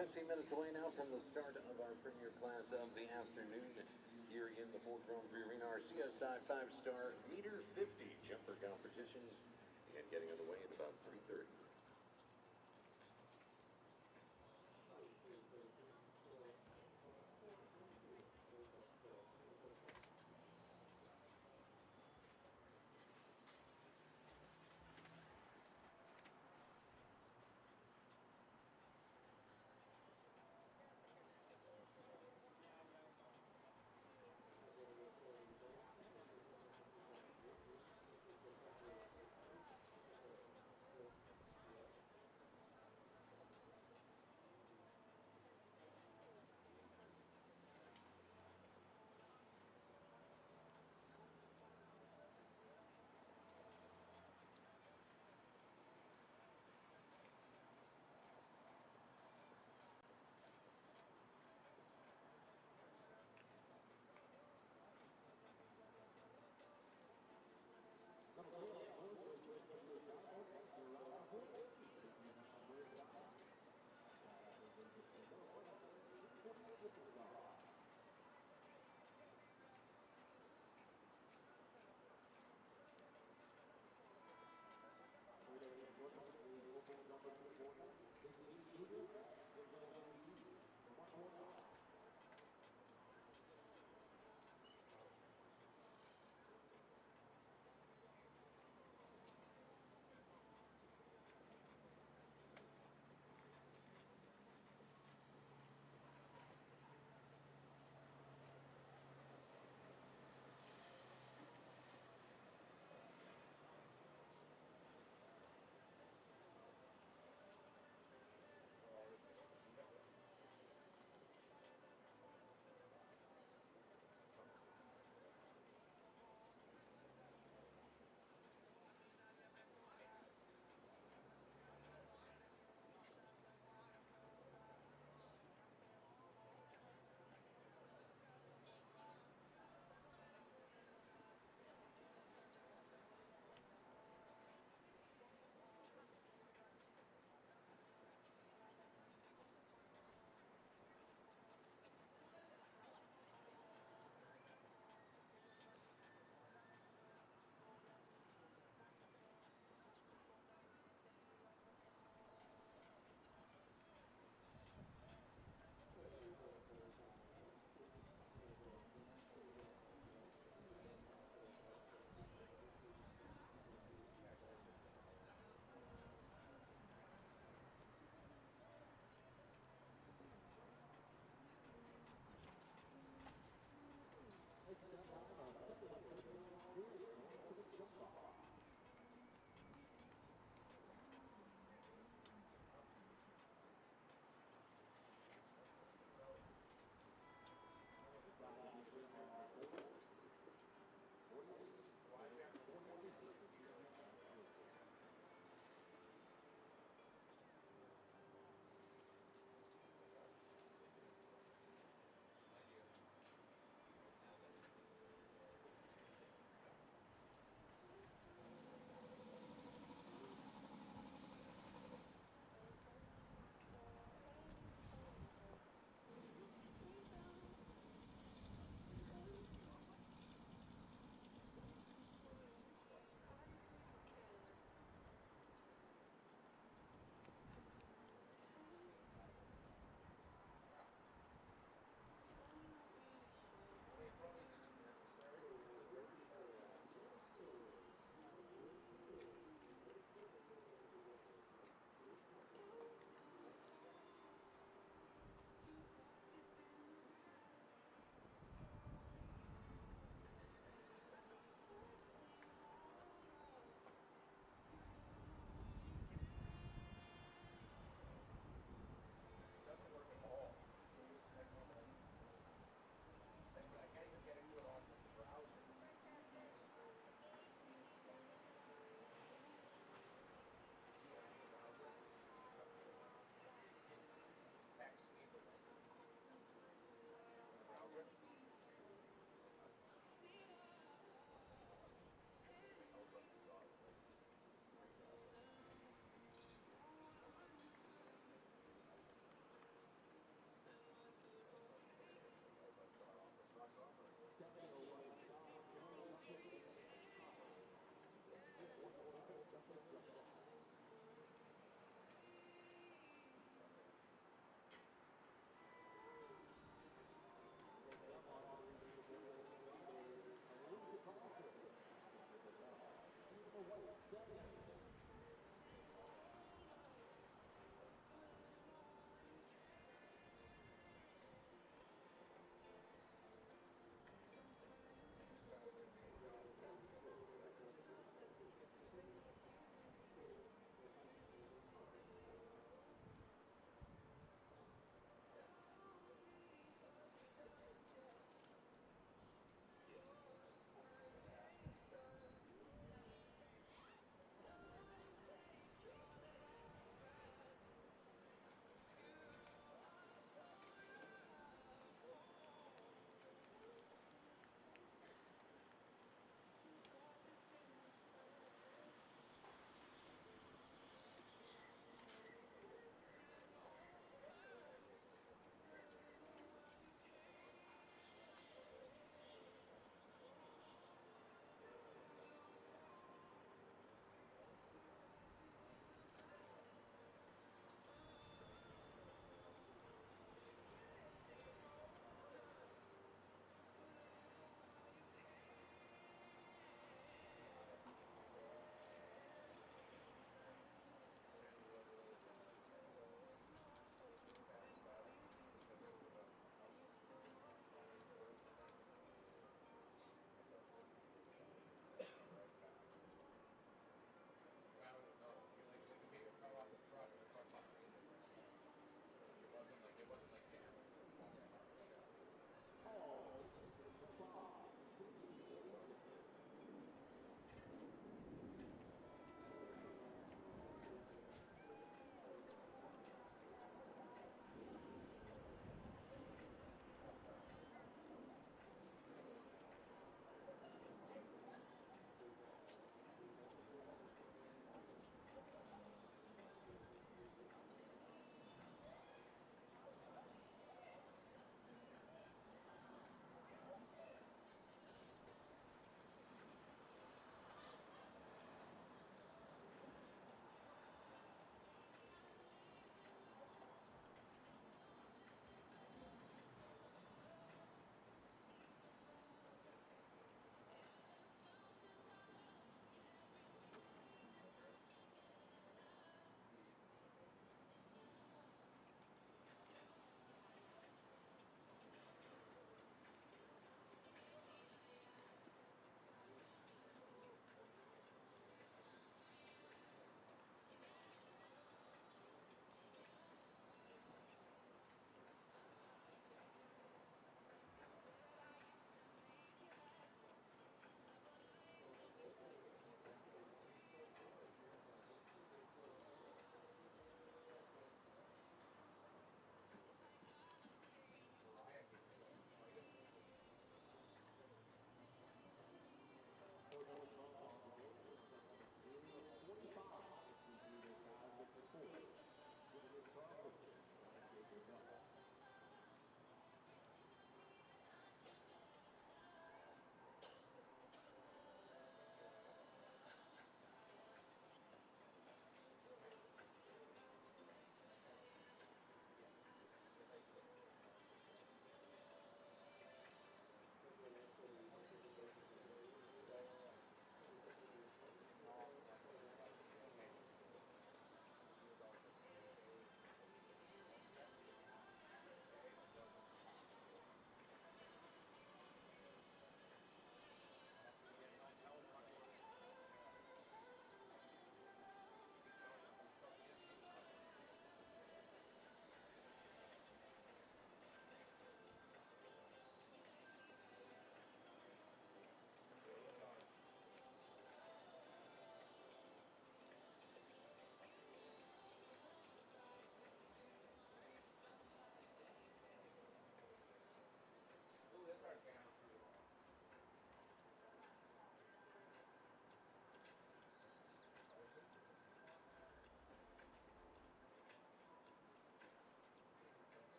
15 minutes away now from the start of our premier class of the afternoon here in the Ford Grand Prix Arena. Our CSI 5-star meter 50 jumper competitions and getting underway at about 3:30.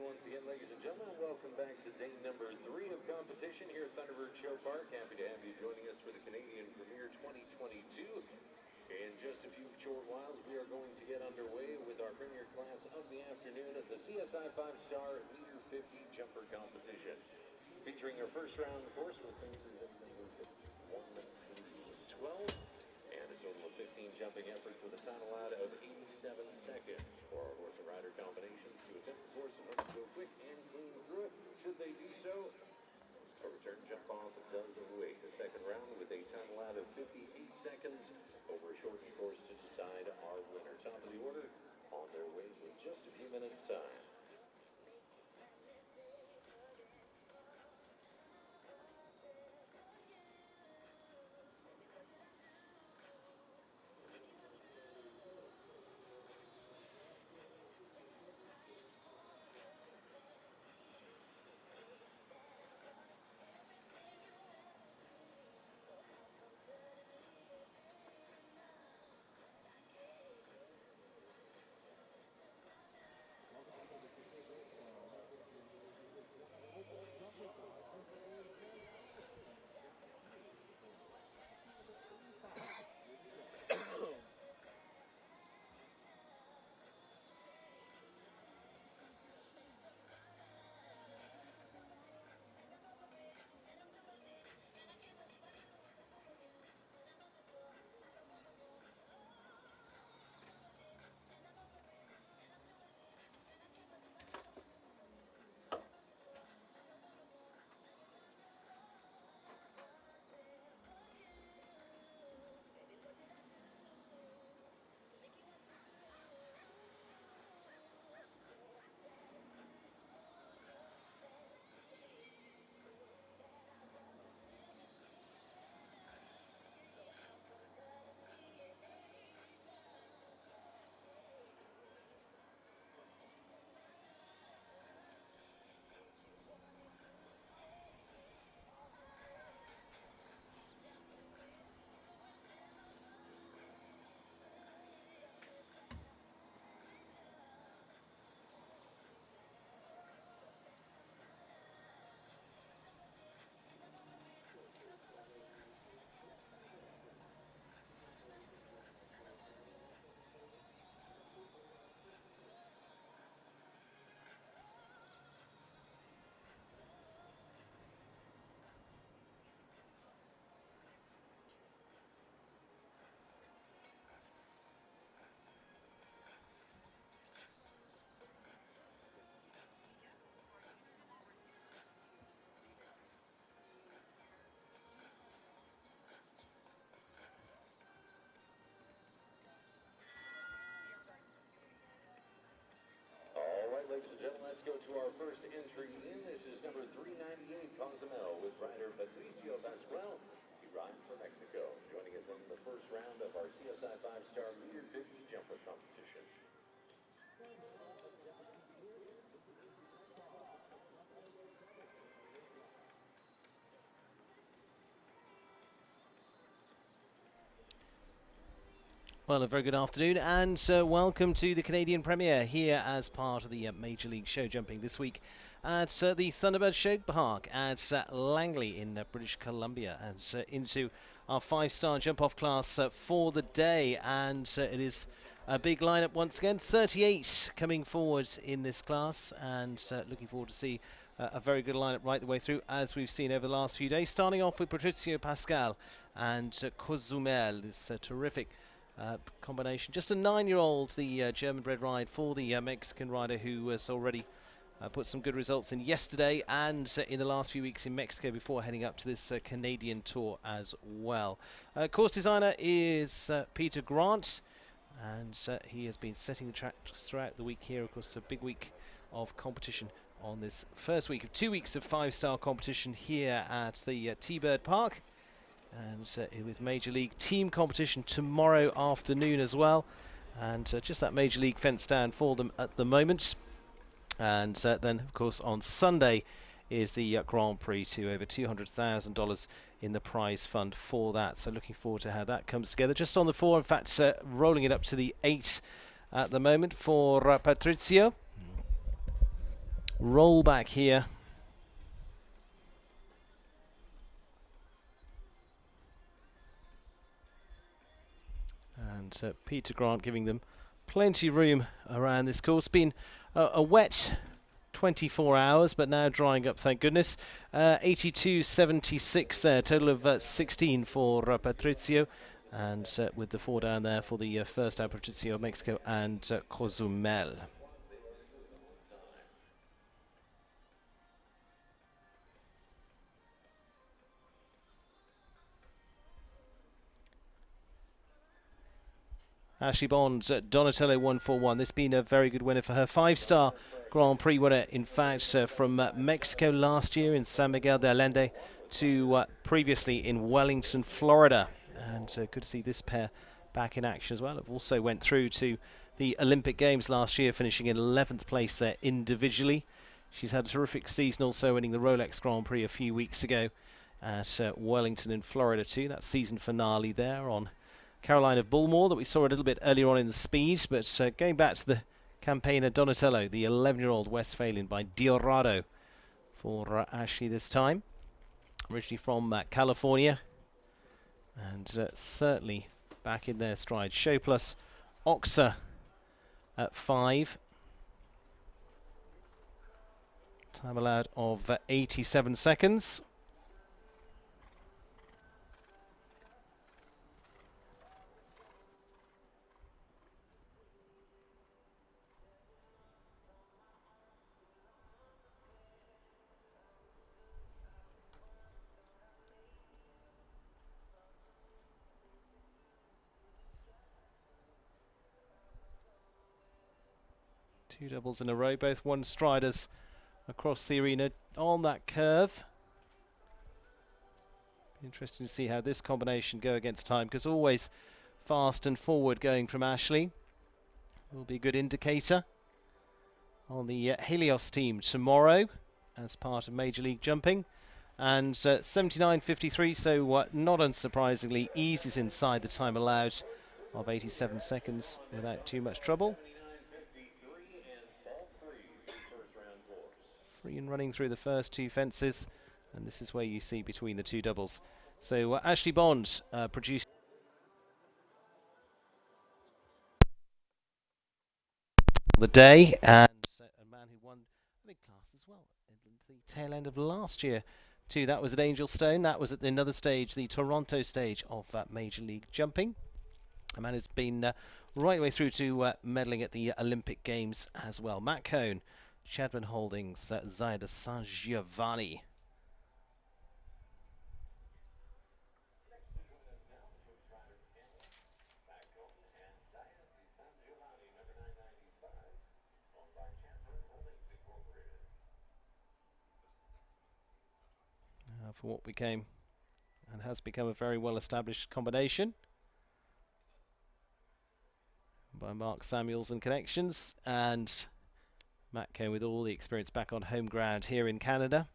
once again, ladies and gentlemen. Welcome back to day number 3 of competition here at Thunderbird Show Park. Happy to have you joining us for the Canadian Premier 2022. In just a few short whiles, we are going to get underway with our premier class of the afternoon of the CSI 5-star Meter 50 Jumper Competition. Featuring our first round, of course, with faces at number 1 through 12. And a total of 15 jumping efforts with a time allowed of 87 seconds for our horse and rider combinations to attempt the course and hope to go quick and clean through it. Should they do so, a return jump off does await the second round with a time allowed of 58 seconds over a shortened course to decide our winner. Top of the order on their way with just a few minutes' time. Ladies and gentlemen, let's go to our first entry in. This is number 398, Cozumel, with rider Patricio Pascual. He rides for Mexico, joining us in the first round of our CSI 5-star Meter 50 Jumper Competition. Well, a very good afternoon and welcome to the Canadian Premier here as part of the Major League Show Jumping this week at the Thunderbird Show Park at Langley in British Columbia, and into our 5-star jump-off class for the day. And it is a big lineup once again, 38 coming forward in this class, and looking forward to see a very good lineup right the way through, as we've seen over the last few days. Starting off with Patricio Pascual and Cozumel, this terrific combination. Just a 9-year-old, the German-bred ride for the Mexican rider, who has already put some good results in yesterday and in the last few weeks in Mexico before heading up to this Canadian tour as well. Course designer is Peter Grant, and he has been setting the tracks throughout the week here. Of course, it's a big week of competition on this first week of 2 weeks of 5-star competition here at the T-Bird Park. And with Major League team competition tomorrow afternoon as well, and just that Major League fence stand for them at the moment. And then, of course, on Sunday is the Grand Prix, to over $200,000 in the prize fund for that. So looking forward to how that comes together. Just on the 4, in fact, rolling it up to the 8 at the moment for Patricio. roll back here. And Peter Grant giving them plenty of room around this course. Been a wet 24 hours, but now drying up, thank goodness. 82.76 there, total of 16 for Patrizio. And with the 4 down there for the first out, Patrizio, Mexico, and Cozumel. Ashley Bond, Donatello 141. This been a very good winner for her. 5-star Grand Prix winner, in fact, from Mexico last year in San Miguel de Allende to previously in Wellington, Florida. And good to see this pair back in action as well. It also went through to the Olympic Games last year, finishing in 11th place there individually. She's had a terrific season, also winning the Rolex Grand Prix a few weeks ago at Wellington in Florida too. That season finale there on Caroline of Bullmore that we saw a little bit earlier on in the speed, but going back to the campaigner Donatello, the 11-year-old Westphalian by Diorado for Ashley this time. Originally from California, and certainly back in their stride. Show plus Oxa at 5. Time allowed of 87 seconds. Two doubles in a row, both one striders across the arena on that curve. Interesting to see how this combination go against time, because always fast and forward going from Ashley. Will be a good indicator on the Helios team tomorrow as part of Major League Jumping. And 79.53, so not unsurprisingly, eases inside the time allowed of 87 seconds without too much trouble. Free and running through the first 2 fences, and this is where you see between the 2 doubles. So Ashley Bond produced the day, and a man who won a big class as well at the tail end of last year too. That was at Angel Stone. That was at another stage, the Toronto stage of Major League Jumping. A man who's been right the way through to medaling at the Olympic Games as well. Matt Cohn, Chadman Holdings, Zaida San Giovanni. For what became and has become a very well established combination by Mark Samuels and connections, and Matt Cohn with all the experience back on home ground here in Canada.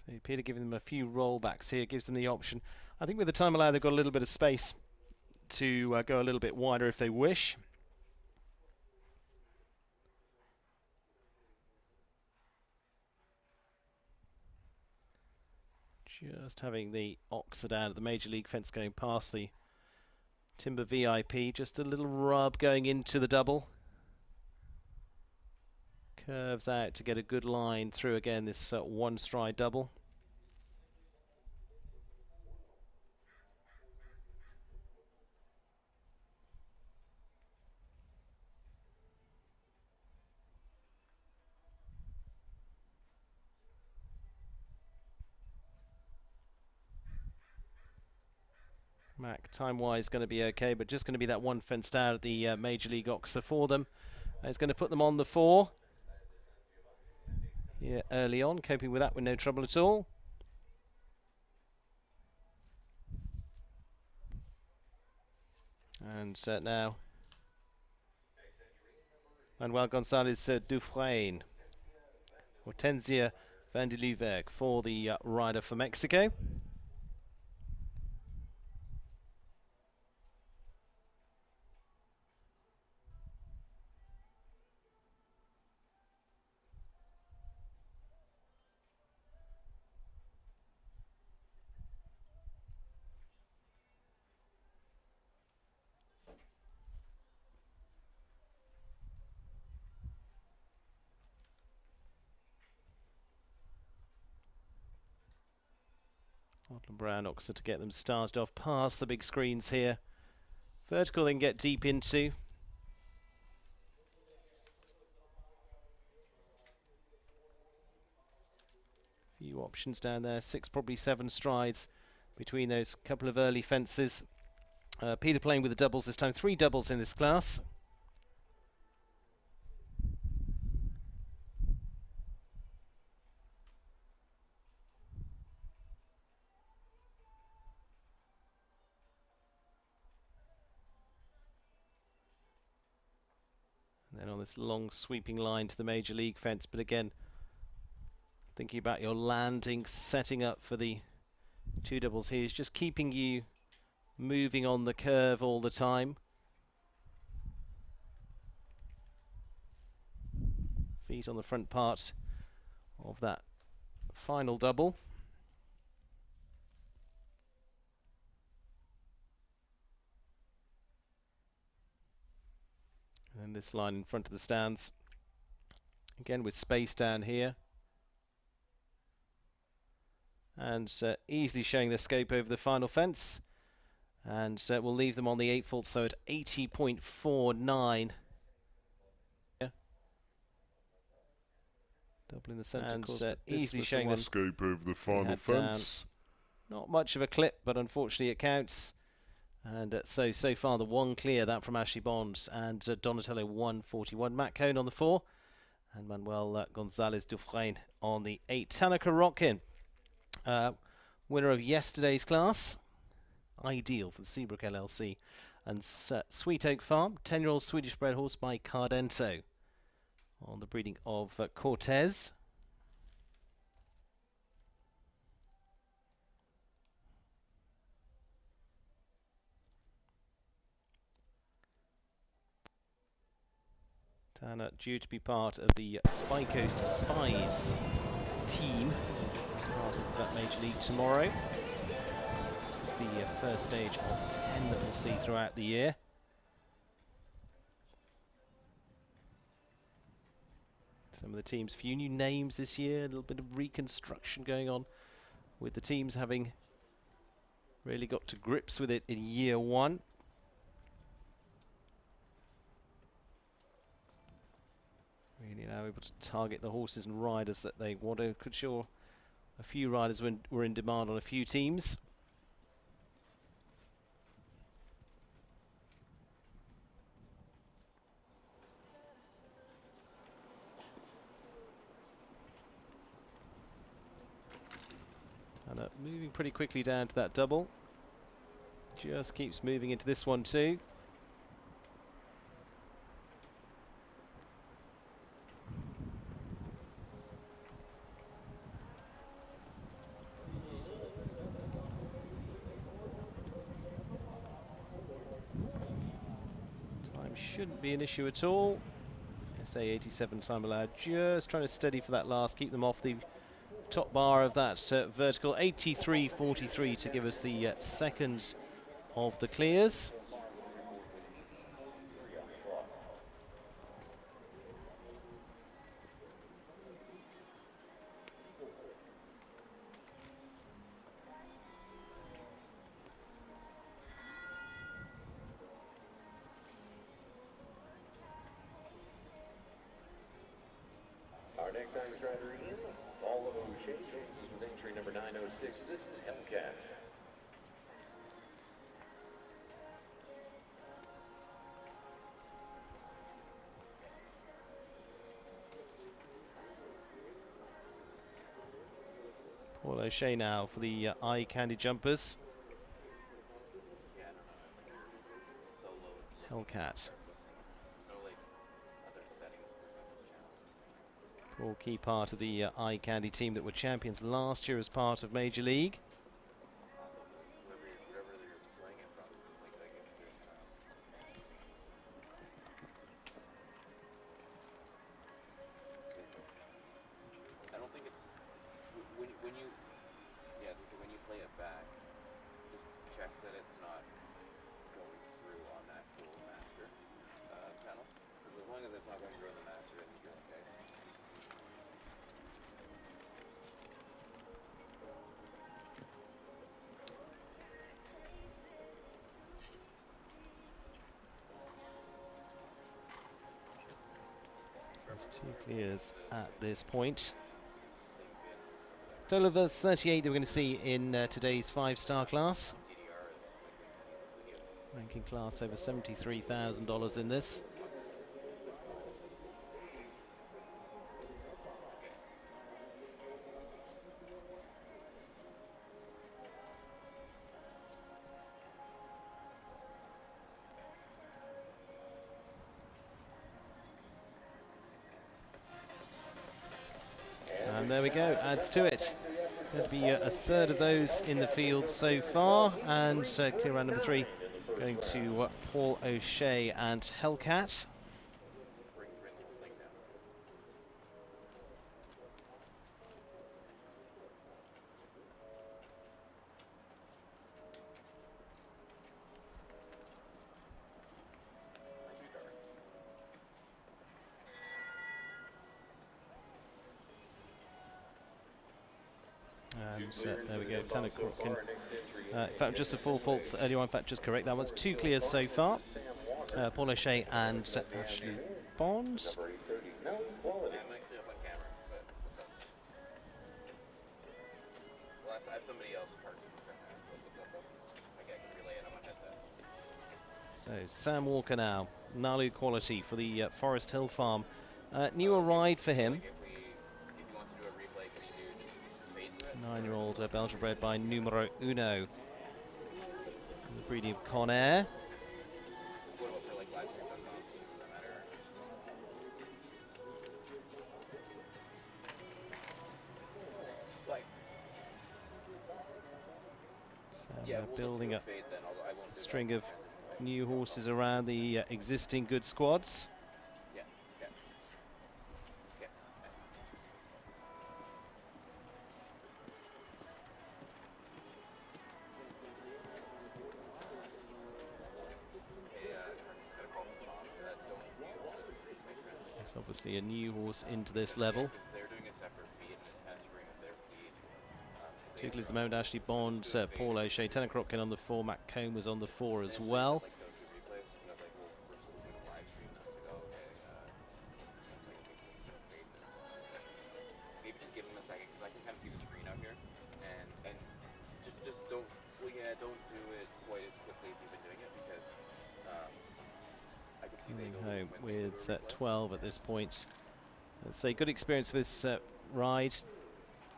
So Peter giving them a few rollbacks here, gives them the option. I think with the time allowed, they've got a little bit of space to go a little bit wider if they wish. Just having the Oxa down at the Major League fence going past the Timber VIP. Just a little rub going into the double. Curves out to get a good line through again this one stride double. Mac, time-wise, going to be okay, but just going to be that one fence down at the Major League Oxa for them. It's going to put them on the 4. here early on, coping with that with no trouble at all. And now Manuel Gonzalez Dufresne, Hortensia van der Luweg for the rider for Mexico. Brown Oxford to get them started off past the big screens here. Vertical they can get deep into. Few options down there, 6, probably 7 strides between those couple of early fences. Peter playing with the doubles this time, 3 doubles in this class. And then on this long sweeping line to the Major League fence, but again, thinking about your landing, setting up for the 2 doubles here is just keeping you moving on the curve all the time. Feet on the front part of that final double. And this line in front of the stands. Again with space down here. And easily showing the scope over the final fence. And we'll leave them on the 8 fault, so at 80.49. Yeah. Double in the centre, and easily showing the scope over the final fence. Not much of a clip, but unfortunately it counts. And so far the 1 clear, that from Ashley Bonds and Donatello 141. Matt Cohn on the 4 and Manuel Gonzalez Dufresne on the 8. Tanaka Rotkin, winner of yesterday's class, ideal for the Seabrook LLC, and Sweet Oak Farm, 10-year-old Swedish bred horse by Cardento on the breeding of Cortez. Tana due to be part of the Spy Coast Spies team as part of that Major League tomorrow. This is the first stage of 10 that we'll see throughout the year. Some of the teams, few new names this year, a little bit of reconstruction going on with the teams having really got to grips with it in year 1. Really now able to target the horses and riders that they want to. Could sure a few riders were in demand on a few teams. And moving pretty quickly down to that double. Just keeps moving into this one too. Shouldn't be an issue at all. SA 87 time allowed, just trying to steady for that last, keep them off the top bar of that vertical. 83.43 to give us the second of the clears. Our next Irish rider in, all of O'Shea Jones with entry number 906. This is Hellcat. Paul O'Shea now for the eye candy jumpers. Hellcat. All key part of the eye candy team that were champions last year as part of Major League. when you play it back, just check that it's not going through on that full master panel. Because as long as it's not going through on the master, I think you're okay. There's 2 clears at this point. Total of 38 that we're going to see in today's 5-star class. Ranking class over $73,000 in this. And there we go, adds to it. Going to be a third of those in the field so far, and clear round number 3 going to Paul O'Shea and Hellcat. And there we go, Tanner Crookin. In fact, just a 4 faults earlier on, in fact, just correct. That one's 2 clears so far. Paul O'Shea and Ashley Bonds. So Sam Walker now, Nalu quality for the Forest Hill Farm. Newer ride for him. 9-year-old Belgian bred by Numero Uno. The breeding of Conair. So building up a string of new horses around the existing good squads. It's obviously a new horse into this level. Particularly at the moment, Ashley Bond, Paul O'Shea, Tanner Crotkin on the 4, Matt Combe was on the 4 as well. Maybe just give him a second, because I can kind of see the screen out here, and just don't, well, yeah, don't do it quite as quickly as you've been doing it, because I can see they home with 12 at this point. Let's say good experience for this ride.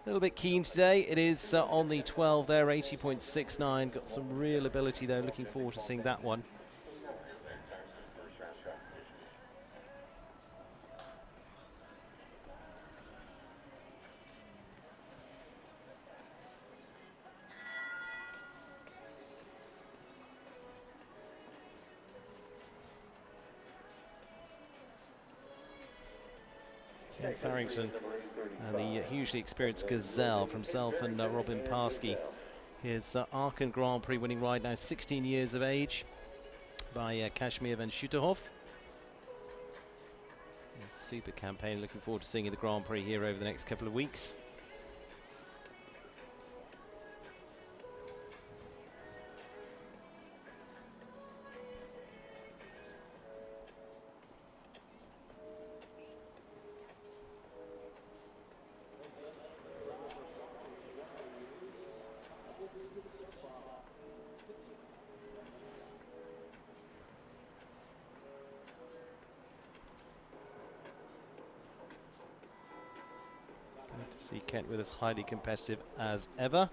A little bit keen today. It is on the 12 there, 80.69. Got some real ability though. Looking forward to seeing that one. Ken Farrington and the hugely experienced Gazelle from himself and Robin Parsky. His Aachen Grand Prix winning ride, now 16 years of age, by Kashmir van Schuterhof. Super campaign, looking forward to seeing the Grand Prix here over the next couple of weeks. to see Kent with as highly competitive as ever.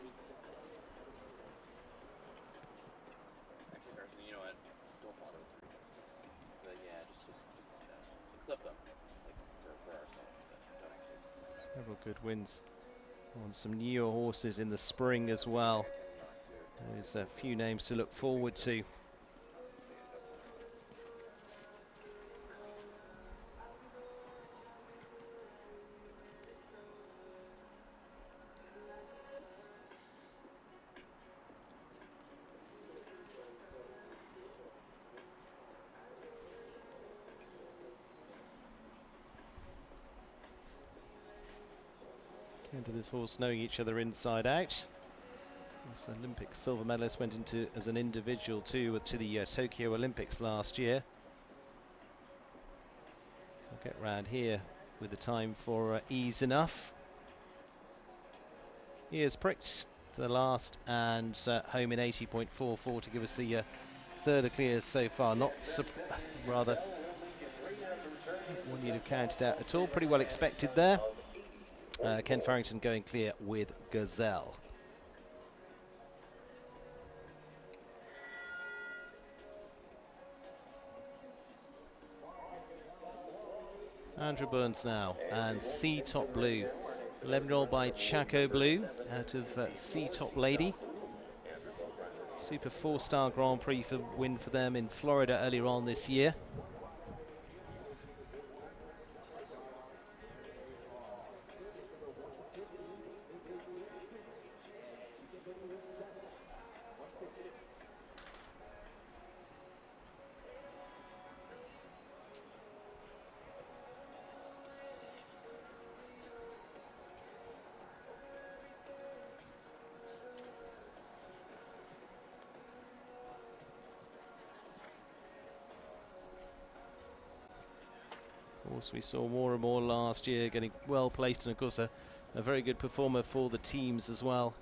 Actually, Carson, you know what? Don't bother with the reflexes. But yeah, just clip them, like for ourselves. But don't actually. Several good wins on some newer horses in the spring as well. There's a few names to look forward to. Into this horse knowing each other inside out. This Olympic silver medalist went into as an individual too to the Tokyo Olympics last year. We'll get round here with the time for ease enough. Here's Pricks to the last and home in 80.44 to give us the third of clears so far. Not rather one you'd have counted out at all. Pretty well expected there. Ken Farrington going clear with Gazelle. Andrew Burns now and C Top Blue. 11-year-old by Chaco Blue out of C Top Lady. Super 4-star Grand Prix win for them in Florida earlier on this year. Of course, we saw more and more last year, getting well placed, and of course a very good performer for the teams as well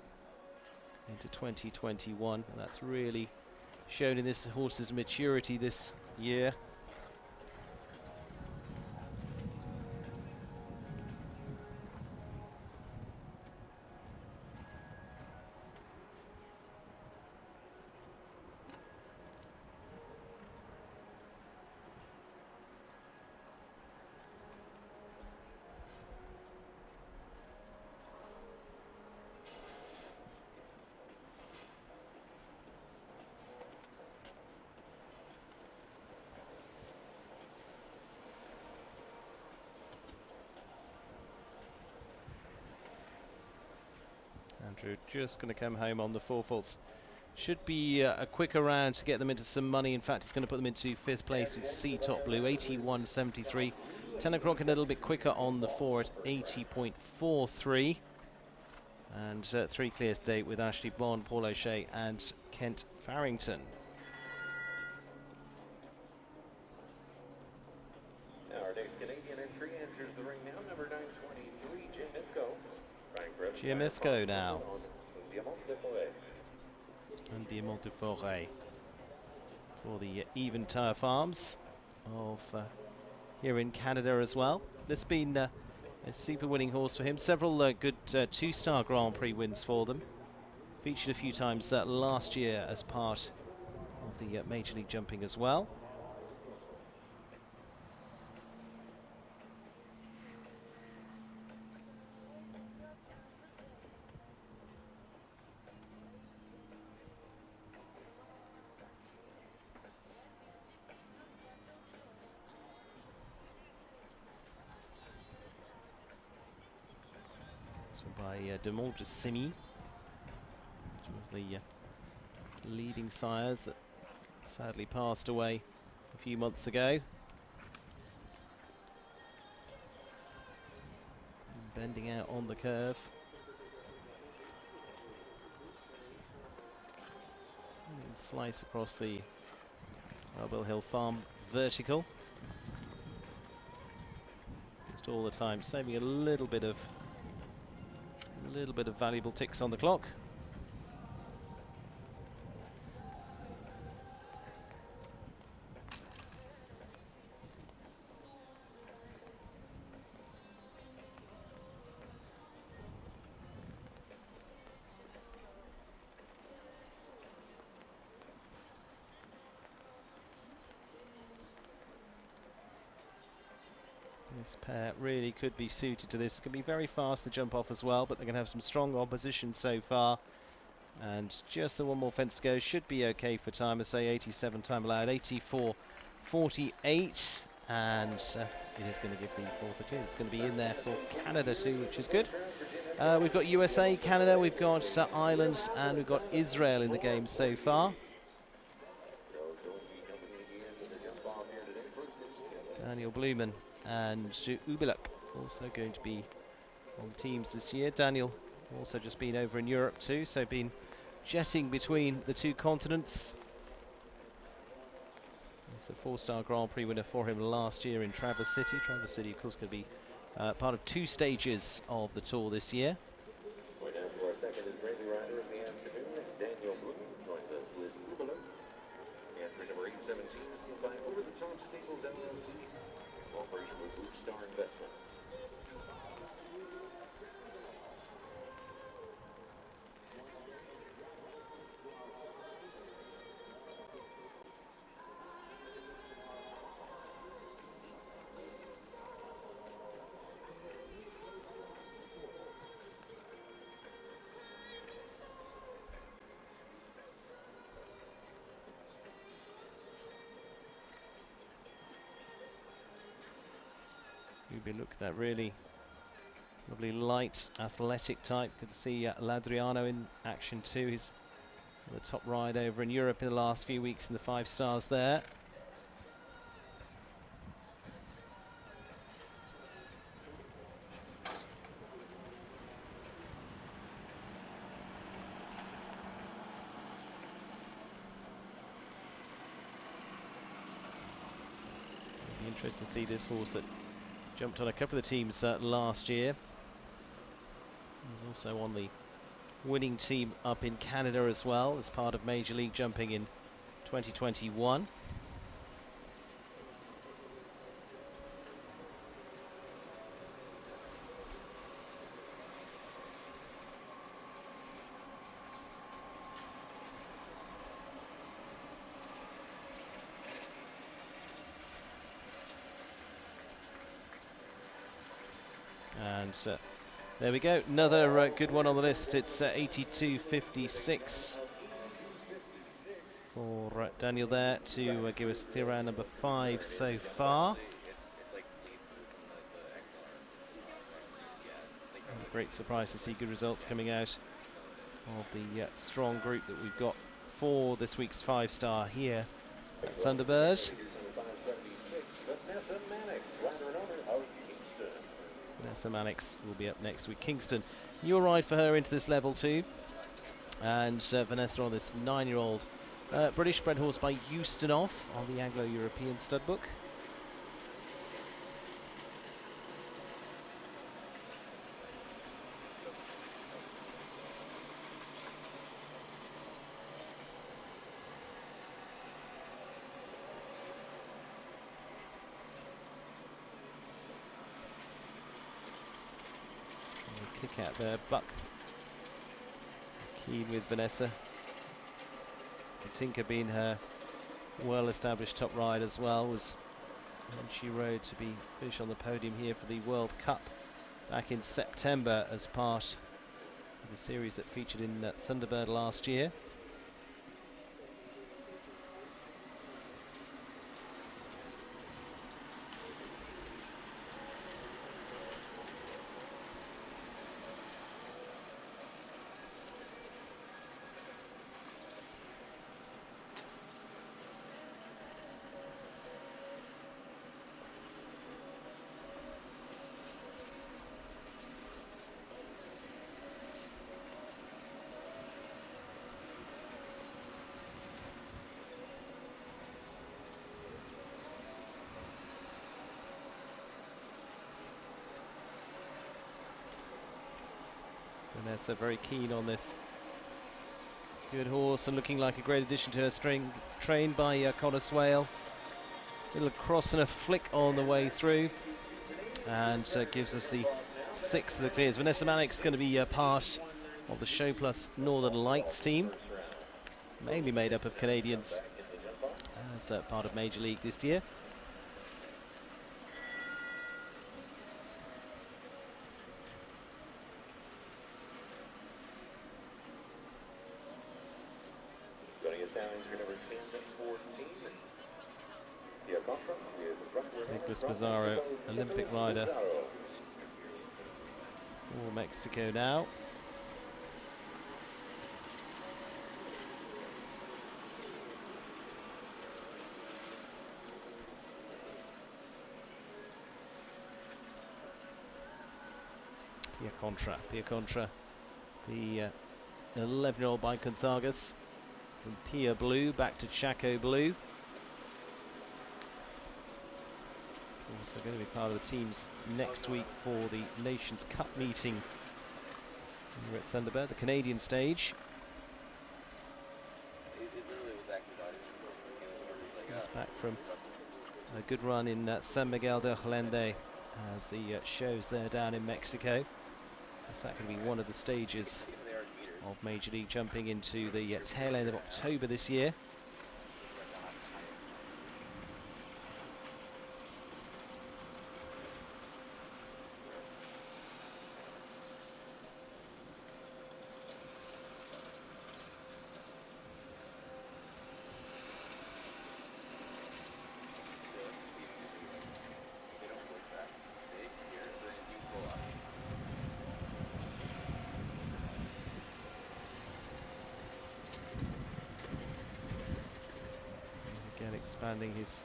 into 2021. And that's really shown in this horse's maturity this year. Andrew just going to come home on the 4 faults. Should be a quicker round to get them into some money. In fact, it's going to put them into 5th place with C Top Blue, 81.73. 10 o'clock a little bit quicker on the 4 at 80.43. And 3 clears today with Ashley Bond, Paul O'Shea and Kent Farrington. Now our next Canadian entry enters the ring now, number 923, Jim Ifko. Jim Ifko now. And Diamant de Forêt for the Eventire Farms of here in Canada as well. This has been a super winning horse for him. Several good 2-star Grand Prix wins for them. Featured a few times last year as part of the Major League Jumping as well. By Demont de Simi, the leading sires that sadly passed away a few months ago. Bending out on the curve. And slice across the Marble Hill Farm vertical. Just all the time saving a little bit of valuable ticks on the clock. This pair really could be suited to this. It can be very fast to jump off as well, but they're going to have some strong opposition so far. And just the one more fence to go. Should be okay for time. I say 87 time allowed, 84.48. And it is going to give the fourth it is. It's going to be in there for Canada too, which is good. We've got USA, Canada, we've got Ireland, and we've got Israel in the game so far. Daniel Blumen and Ubiluk also going to be on teams this year. Daniel also just been over in Europe too, so been jetting between the two continents. It's a four-star Grand Prix winner for him last year in Traverse City. Traverse City, of course, going to be part of two stages of the tour this year. Going down to our second Israeli rider of the afternoon, Daniel Blumen joins us with Ubaluk. Entry number 817 by Over the Top Staples LLC. Cooperation with Blue Star Investments. Look at that really lovely light athletic type. Good to see Ladriano in action too. He's the top ride over in Europe in the last few weeks in the 5 stars there. It'll be interesting to see this horse that jumped on a couple of the teams last year. He was also on the winning team up in Canada as well as part of Major League Jumping in 2021. And there we go, another good one on the list. It's 82.56 for Daniel there to give us clear round number 5 so far. A great surprise to see good results coming out of the strong group that we've got for this week's 5-star here at Thunderbird. Vanessa Mannix will be up next with Kingston. You'll ride for her into this level too. And Vanessa on this 9-year-old British bred horse by Eustonov on the Anglo-European stud book. Kick out there, Buck. Keen with Vanessa. Katinka being her well-established top ride as well, was when she rode to be finished on the podium here for the World Cup back in September as part of the series that featured in Thunderbird last year. Vanessa very keen on this good horse and looking like a great addition to her string, trained by Connor Swale. Little cross and a flick on the way through, and gives us the 6th of the clears. Vanessa Mannix going to be part of the Show Plus Northern Lights team, mainly made up of Canadians as part of Major League this year. entry number 10-14. Nicholas Pizarro, Olympic rider for Mexico now. Pia Contra, the 11-year-old by Gonzagas, from Pia Blue back to Chaco Blue. Also going to be part of the teams next week for the Nations Cup meeting here at Thunderbird, the Canadian stage. He's back from a good run in San Miguel de Allende as the shows there down in Mexico. Is that going to be one of the stages of Major League Jumping into the tail end of October this year? Expanding his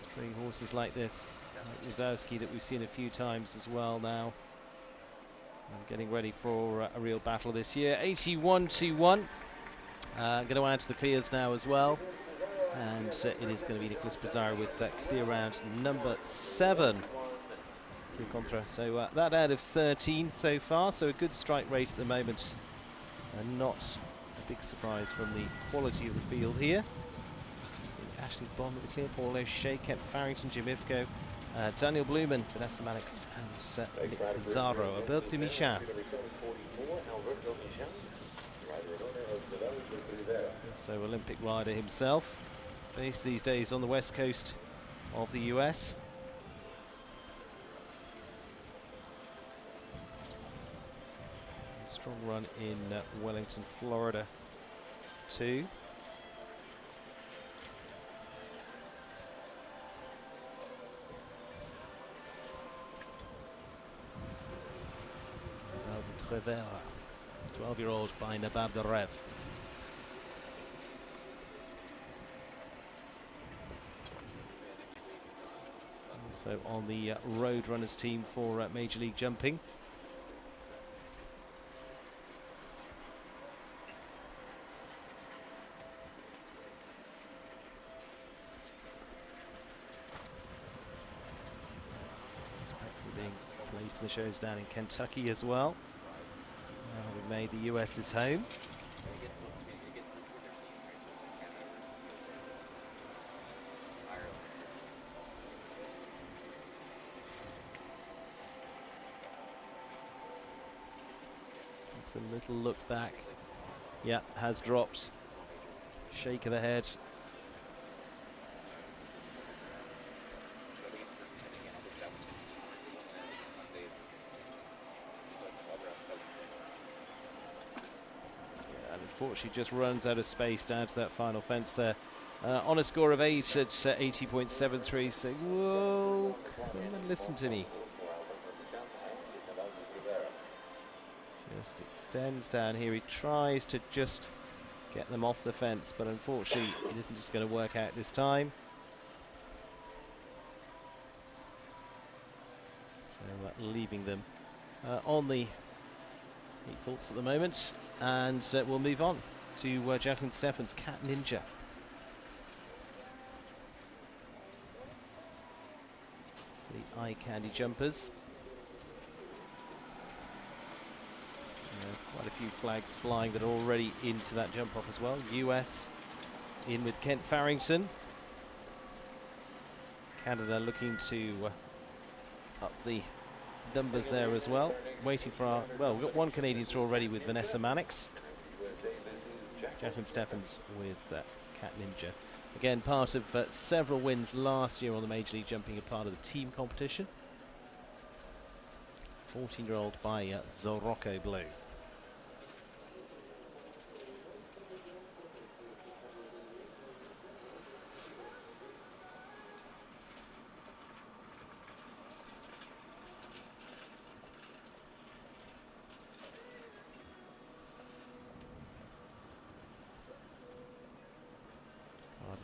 string horses like this, like Wazowski that we've seen a few times as well now, and getting ready for a real battle this year. 81-1. Going to add to the clears now as well, and it is going to be Nicholas Pizarro with that clear round number 7. Contra. So that out of 13 so far, so a good strike rate at the moment, and not a big surprise from the quality of the field here. Ashley Bond with the clear, Paul O'Shea, Kent Farrington, Jim Ifko, Daniel Blumen, Vanessa Mannix, and Nick Pizarro. Alberto Michin. So Olympic rider himself, based these days on the west coast of the US. A strong run in Wellington, Florida too. Rivera, 12-year-old by Nabab Darev. Also on the road runners team for Major League Jumping. Being placed in the shows down in Kentucky as well. Having made the US his home. It's a little look back. Yeah, has dropped. Shake of the head. Unfortunately, just runs out of space down to that final fence there. On a score of 8 at 80.73. So, whoa, come and listen to me. Just extends down here. He tries to just get them off the fence, but unfortunately, it isn't just going to work out this time. So, leaving them on the 8 faults at the moment. And we'll move on to Jacqueline Steffens' Cat Ninja. The eye candy jumpers. Quite a few flags flying that are already into that jump off as well. US in with Kent Farrington. Canada looking to up the numbers there as well. Waiting for our, well, we've got one Canadian through already with Vanessa Mannix. Jacqueline Steffens with Cat Ninja. Again, part of several wins last year on the Major League Jumping, a part of the team competition. 14-year-old by Zorocco Blue.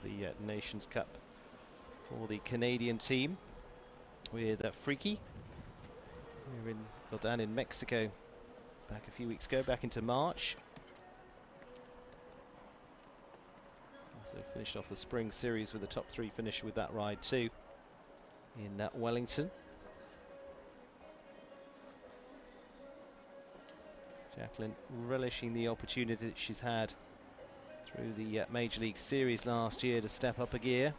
the Nations Cup for the Canadian team with Freaky. We're down in Mexico back a few weeks ago, back into March. Also finished off the spring series with a top 3 finish with that ride too in Wellington. Jacqueline relishing the opportunity that she's had through the Major League Series last year to step up a gear.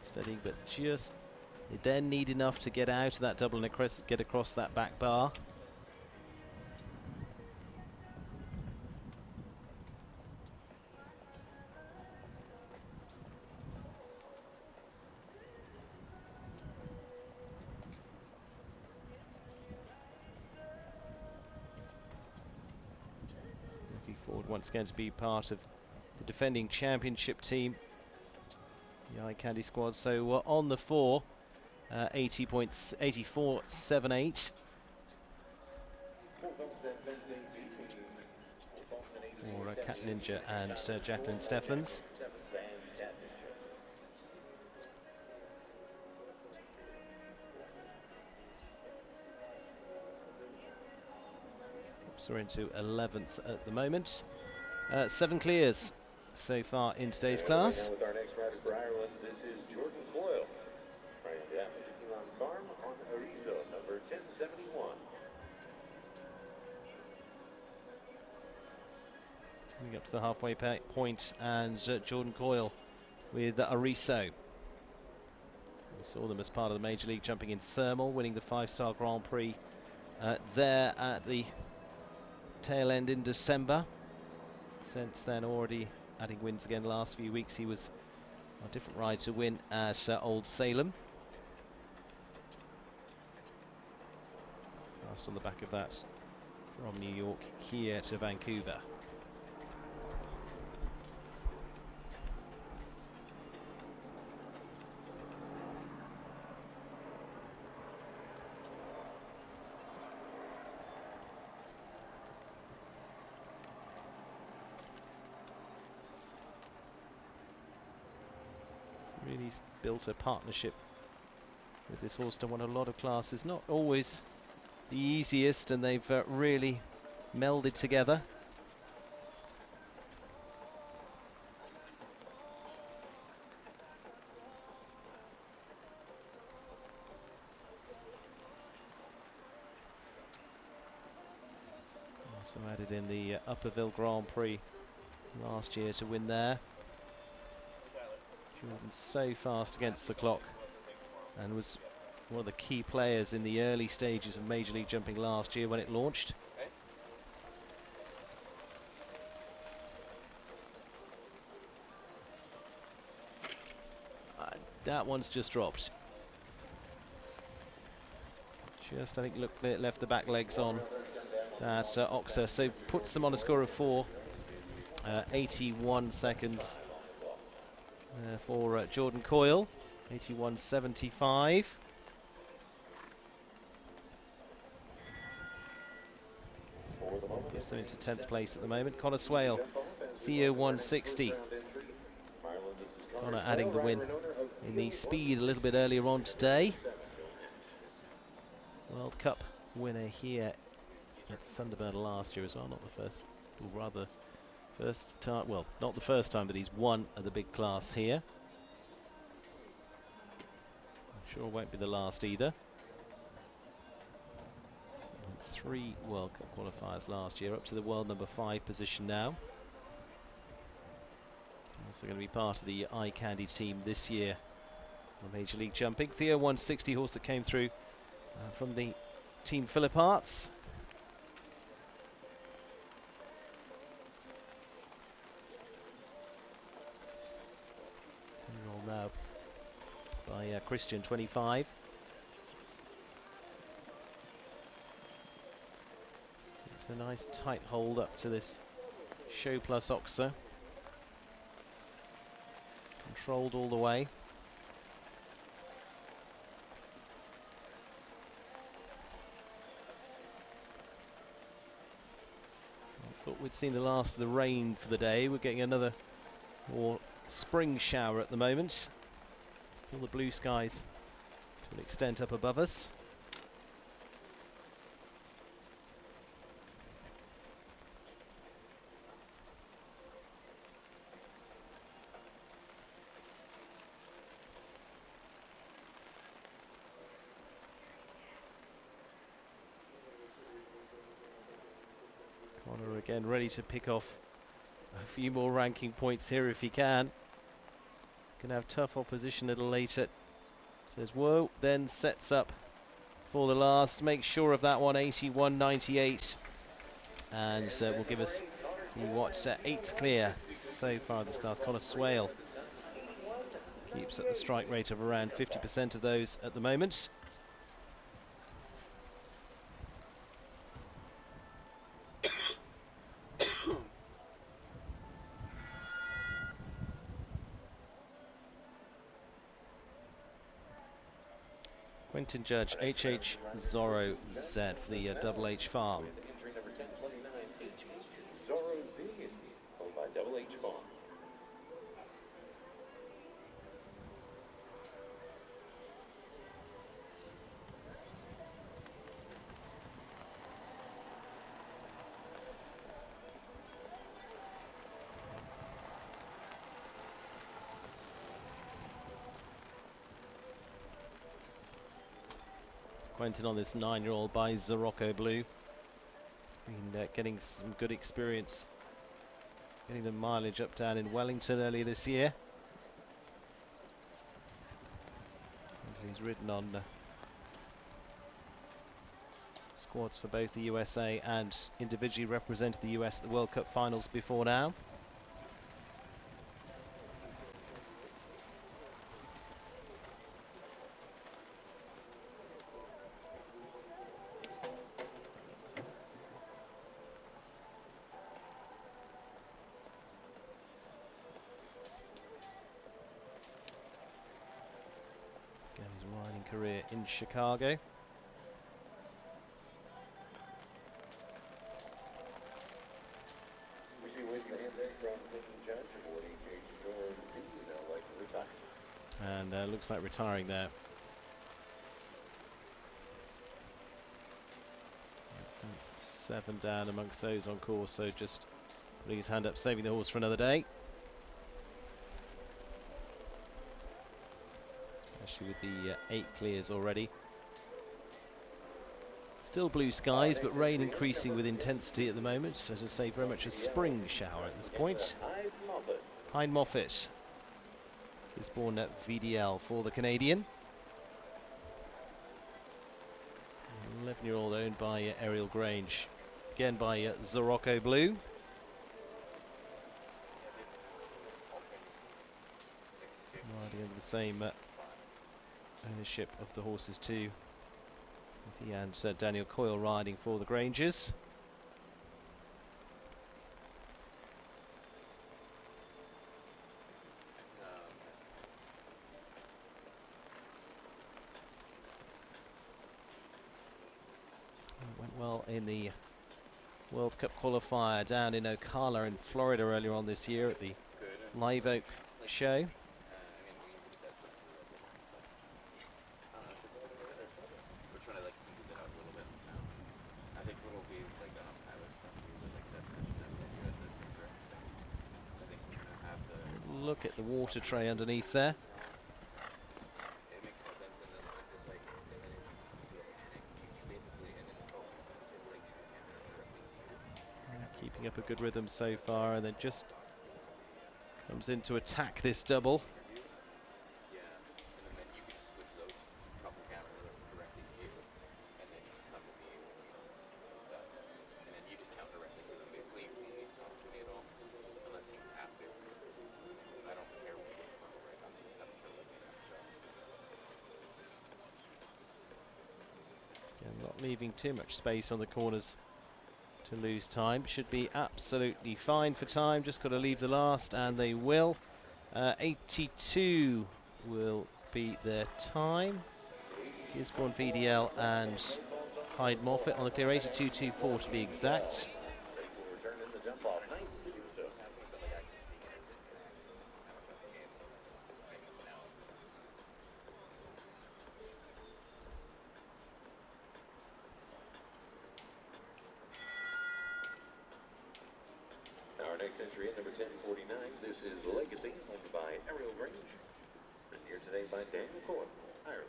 Steady, but just they then need enough to get out of that double and get across that back bar. Looking forward once again to be part of the defending championship team, the Eye Candy squad. So on the 4, 80 points, 84.78. For Cat Ninja and Jacqueline Steffens. So we're into 11th at the moment. 7 clears so far in today's class. With our next rider for Ireland, this is Jordan Coyle. Right on behalf of Elon Farm on Arizo, number 1071. Coming up to the halfway point, and Jordan Coyle with Arizo. We saw them as part of the Major League jumping in Thermal, winning the 5-star Grand Prix there at the tail end in December. Since then, already adding wins again last few weeks. He was a different ride to win at Old Salem. Fast on the back of that from New York here to Vancouver. Really built a partnership with this horse to win a lot of classes. Not always the easiest, and they've really melded together. Also added in the Upperville Grand Prix last year to win there. Jordan so fast against the clock and was one of the key players in the early stages of Major League Jumping last year when it launched. That one's just dropped. Just, I think, left the back legs on that Oxer, so puts them on a score of 4, 81 seconds. For Jordan Coyle, 81.75. Puts them into 10th place at the moment. Connor Swale, Theo 160. Connor adding the win in the speed a little bit earlier on today. World Cup winner here at Thunderbird last year as well, not the first, or rather first time, well, not the first time, but he's won at the big class here. I'm sure it won't be the last either. And 3 World Cup qualifiers last year, up to the world number 5 position now. Also going to be part of the Eye Candy team this year on Major League Jumping. Theo 160 horse that came through from the team Phillip Arts. Now by Christian 25. It's a nice tight hold up to this Show Plus Oxer. Controlled all the way. seen the last of the rain for the day. We're getting another more spring shower at the moment. Still the blue skies to an extent up above us. Connor again ready to pick off a few more ranking points here if he can. Going to have tough opposition a little later. Says whoa, then sets up for the last. Make sure of that one, 81.98. And will give us the what's 8th clear so far in this class. Connor Swale keeps at the strike rate of around 50% of those at the moment. Quentin Judge, HH Zorro Z for the Double H Farm. Entry number 1029, HH Zorro Z, owned by Double H Farm. Quentin on this 9-year-old by Zorocco Blue. He's been getting some good experience, getting the mileage up down in Wellington earlier this year. And he's ridden on squads for both the USA and individually represented the US at the World Cup finals before now. Career in Chicago. We see with your hand there from Quentin Judge aboard HH Zorro Z, now like to retire. And looks like retiring there. That's 7 down amongst those on course, so just putting his hand up, saving the horse for another day. Especially with the 8 clears already. Still blue skies, but rain increasing with intensity at the moment. So to say, very much a spring shower at this point. Hyde Moffat is born at VDL for the Canadian. 11-year-old owned by Ariel Grange. Again by Zorocco Blue. Riding under the same ownership of the horses too. With he and Daniel Coyle riding for the Grangers. Went well in the World Cup qualifier down in Ocala in Florida earlier on this year at the Live Oak show. Look at the water tray underneath there. Keeping up a good rhythm so far, and then just comes in to attack this double. Not leaving too much space on the corners to lose time. Should be absolutely fine for time. Just got to leave the last, and they will. 82 will be their time. Gisborne, VDL, and Hyde Moffat on the clear. 82.24 to be exact. Return in the jump off. Next entry in number 1049. This is Legacy, owned by Ariel Grange. And here today by Daniel Coyle, Ireland.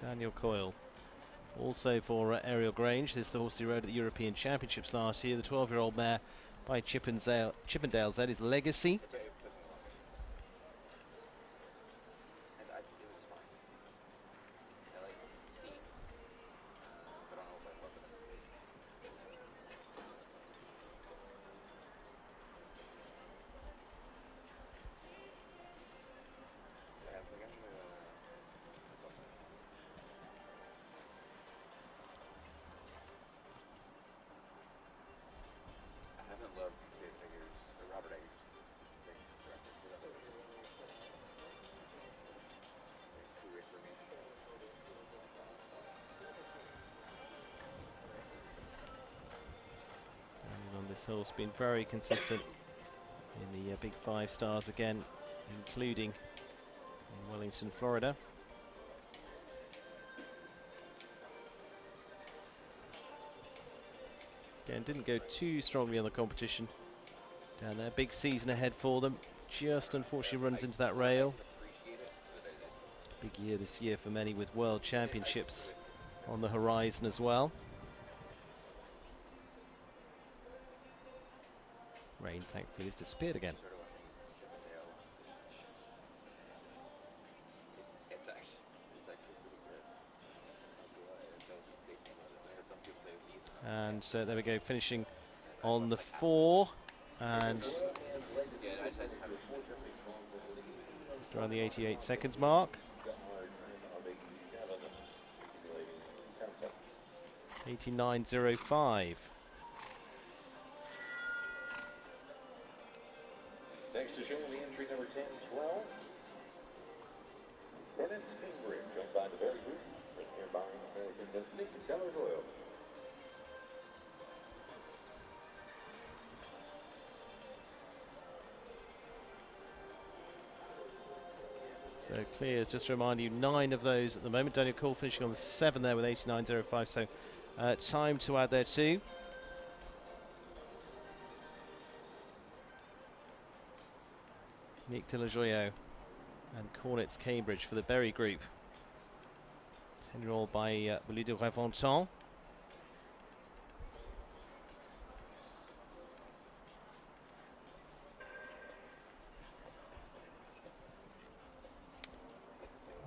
Daniel Coyle. Also for Ariel Grange, this is the horse he rode at the European Championships last year. The 12-year-old mare by Chippendales. That is Legacy. It took me a while. And it was fine. I like scenes, but I don't know if I love it as a race. I have like actually I haven't loved Dave Eggers or Robert Eggers. It's too weird for me. Daniel on this horse been very consistent in the big 5 stars again, including in Wellington, Florida. Again, didn't go too strongly on the competition down there. Big season ahead for them. Just unfortunately runs into that rail. Big year this year for many, with World Championships on the horizon as well. Rain thankfully has disappeared again. It's actually pretty good. I heard some people say it was easy. And so there we go, finishing on the 4, and Yeah, I just have just around the 88 seconds mark. 89.05. Next to show the entry number 1012. Burnett Stingray, jumped by the very group. Here by American Nick Oil. So clears, just to remind you, 9 of those at the moment. Daniel Coyle finishing on the 7 there with 89.05, so time to add there too. Nick de la Joyeux and Cornets Cambridge for the Berry Group. 10-year-old by Willie de Reventon.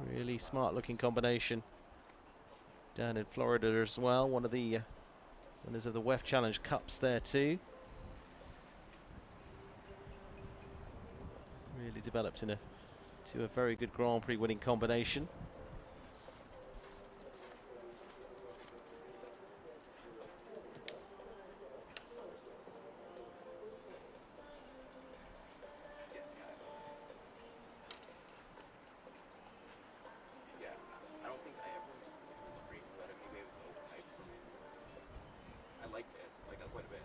Really smart looking combination down in Florida as well. One of the winners of the WEF Challenge Cups there too. Really developed into a very good Grand Prix winning combination. Yeah, I don't think I ever agreed with it. Maybe it was overhyped for me. I liked it, like quite a bit.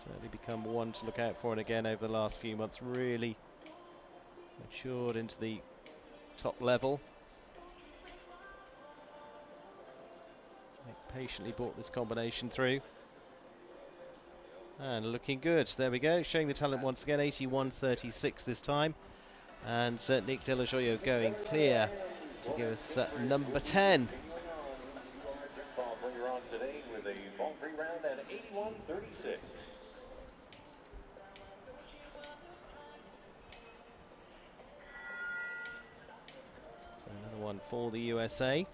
Certainly become one to look out for, and again over the last few months really matured into the top level. Patiently brought this combination through. And looking good. There we go, showing the talent once again. 81.36 this time. And Nick de la Joyeux going clear to give us number 10. We're on today with a Grand Prix round at 81.36. So another one for the USA.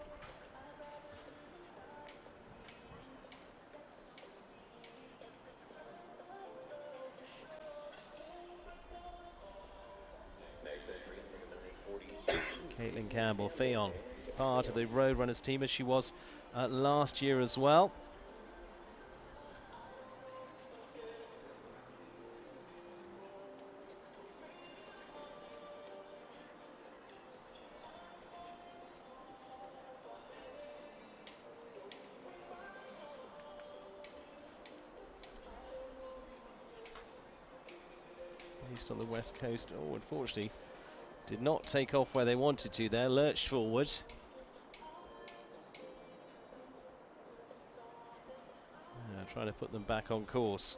Caitlin Campbell, Fionn, part of the Roadrunners team as she was last year as well. raced on the west coast. Oh, unfortunately, did not take off where they wanted to there. Lurched forward. Trying to put them back on course.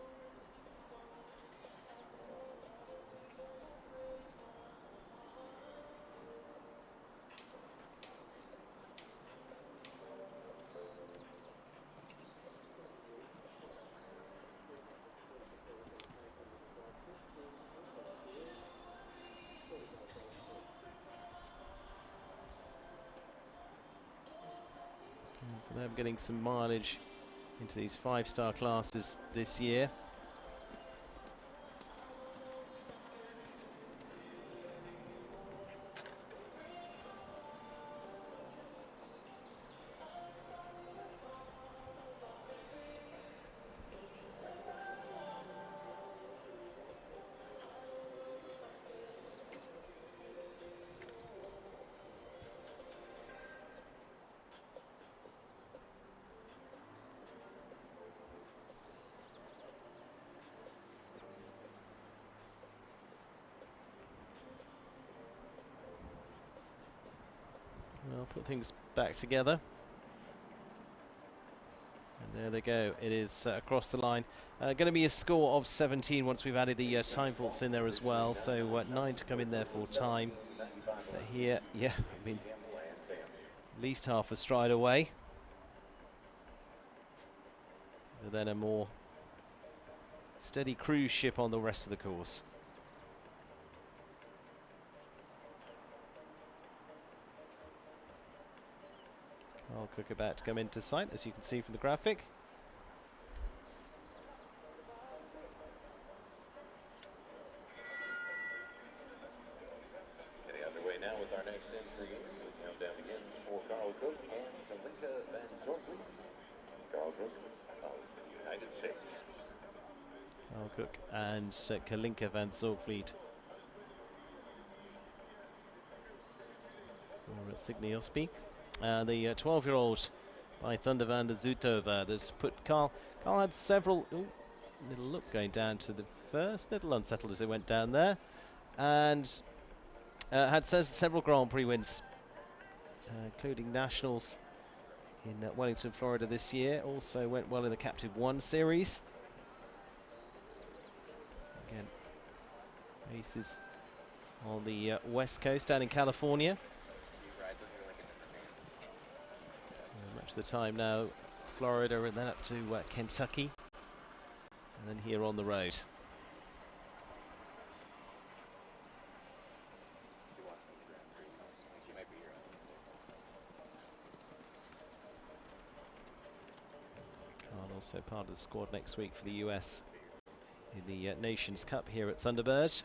For them, getting some mileage into these 5-star classes this year. Well, put things back together. And there they go. It is across the line. Going to be a score of 17 once we've added the time faults in there as well. So 9 to come in there for time. But here, yeah, I mean, at least half a stride away. But then a more steady cruise ship on the rest of the course. Carl Cook about to come into sight, as you can see from the graphic. Getting underway now with our next entry. The countdown begins for Carl Cook and Kalinka Van Zorgvliet. Carl Cook of the United States. Carl Cook and Kalinka Van Zorgvliet. For Signe Osby. The 12-year-old by Thunder van der Zoetova. That's put Carl had several. Ooh, little look going down to the first. Little unsettled as they went down there. And had several Grand Prix wins, including Nationals in Wellington, Florida this year. Also went well in the Captive 1 series. Again, races on the west coast down in California. Much of the time now, Florida, and then up to Kentucky, and then here on the road. Carl also part of the squad next week for the US in the Nations Cup here at Thunderbird.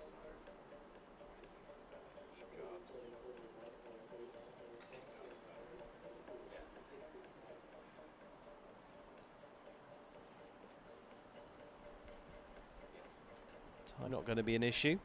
Time not going to be an issue.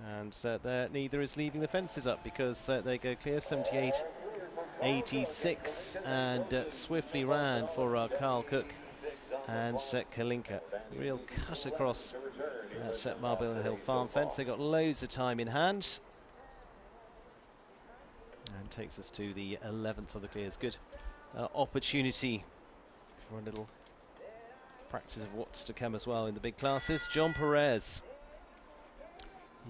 And there, neither is leaving the fences up because they go clear 78.86 and swiftly ran for Carl Cook and Kalinka. Real cut across that Marbella Hill farm fence. They got loads of time in hand. And takes us to the 11th of the clears. Good opportunity for a little practice of what's to come as well in the big classes. John Perez,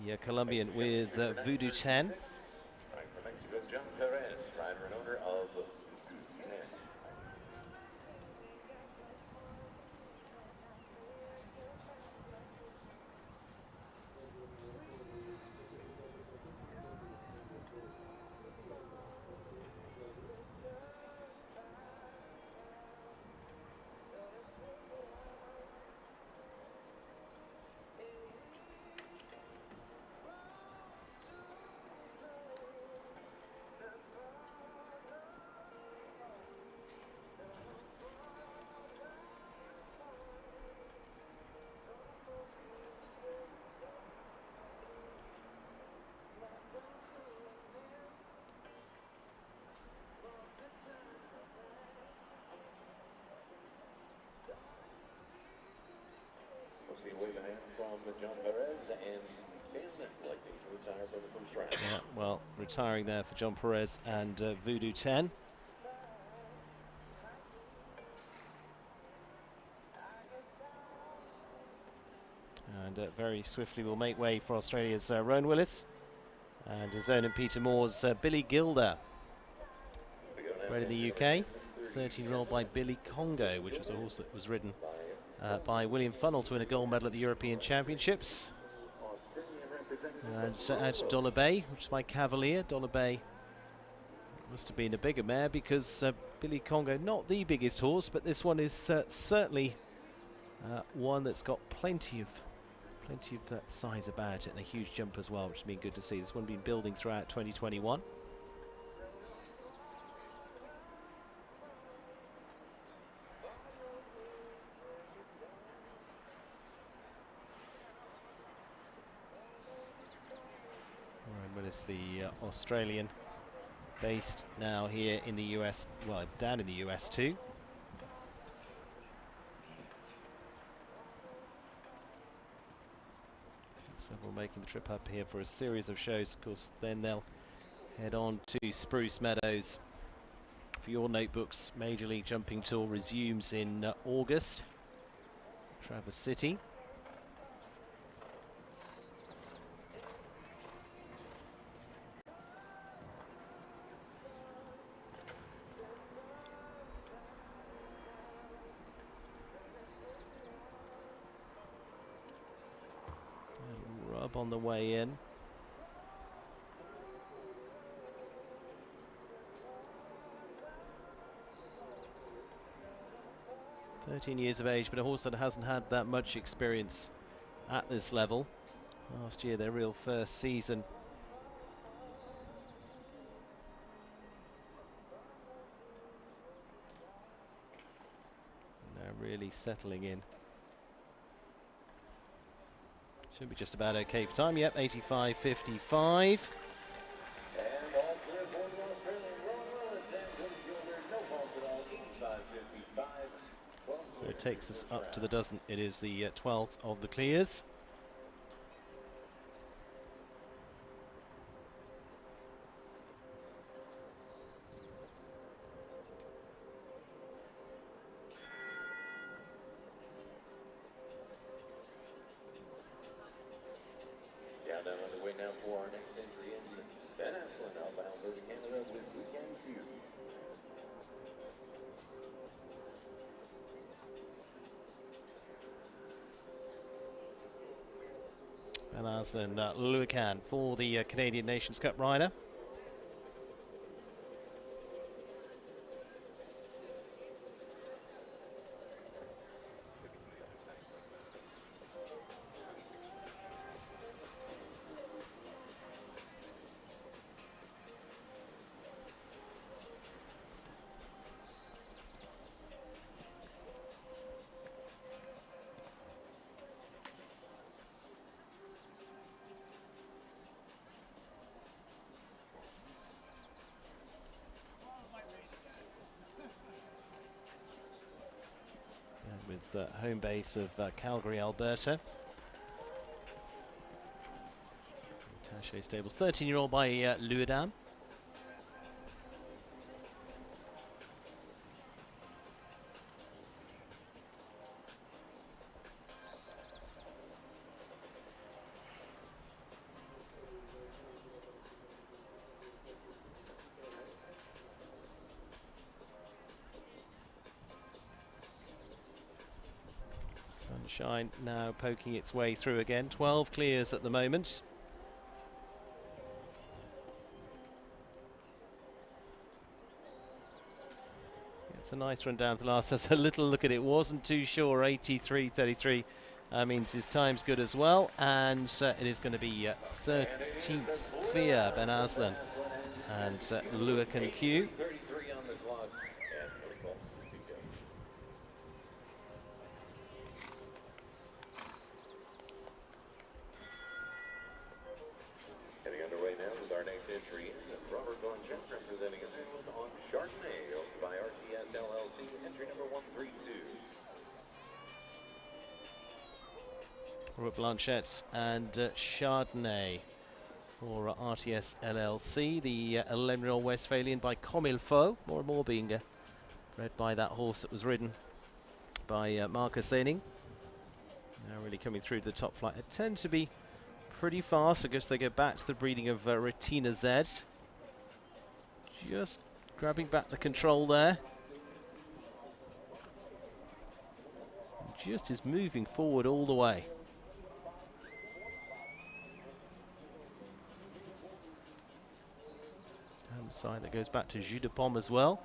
the Colombian with Voodoo 10. Right from Mexico, John Perez, driver and owner of Voodoo 10. Jump Perez and 10 electing to retire for the first round. Yeah, well, retiring there for John Perez and Voodoo 10. And very swiftly will make way for Australia's Rowan Willis. And his own and Peter Moore's Billy Gilder. Bred in the UK, 13-year-old by Billy Congo, which was a horse that was ridden by William Funnell to win a gold medal at the European Championships. And at Dollar Bay, which is by Cavalier. Dollar Bay must have been a bigger mare because Billy Congo, not the biggest horse, but this one is certainly one that's got plenty of size about it, and a huge jump as well, which has been good to see. This one been building throughout 2021. Willis, the Australian, based now here in the US, well, down in the US too. Several making the trip up here for a series of shows. Of course, then they'll head on to Spruce Meadows. For your notebooks, Major League Jumping Tour resumes in August. Traverse City. Rub on the way in. "13 years of age, but a horse that hasn't had that much experience at this level. Last year, their real first season. Now really settling in. Should be just about okay for time. Yep, 85.55. And all clear for the Australian Rowan Willis and Billy Gilder. No fault at all. 85.55. So it takes us up to the dozen. It is the 12th of the clears. Countdown underway now for our next entry in Van Asselin, outbound for Canada with Weekend View. Van Asselin, Lucan for the Canadian Nations Cup rider. With home base of Calgary, Alberta. Taché Stables, 13-year-old by Luedam. Sunshine now poking its way through again. 12 clears at the moment. It's a nice run down to the last. That's a little look at it. Wasn't too sure. 83.33 means his time's good as well. And it is going to be 13th clear, Ben Aslan and Lucan Q. Getting underway now with our next entry in Robert Von Chen representing a field on Chardonnay, owned by RTS LLC, entry number 132. Robert Blanchett and Chardonnay for RTS LLC. The 11-year-old Westphalian by Comme il faut, more and more being bred by that horse that was ridden by Marcus Zening. Now really coming through to the top flight. It tends to be pretty fast. I guess they go back to the breeding of Retina Z. Just grabbing back the control there. Just is moving forward all the way. And the side that goes back to Jus de Pomme as well.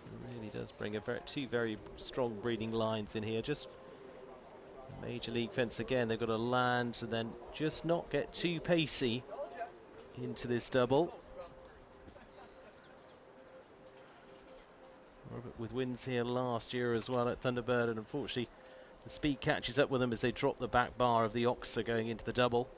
So it really does bring two very strong breeding lines in here. Just Major League fence again. They've got to land and then just not get too pacey into this double. Robert with wins here last year as well at Thunderbird, and unfortunately the speed catches up with them as they drop the back bar of the Oxer going into the double.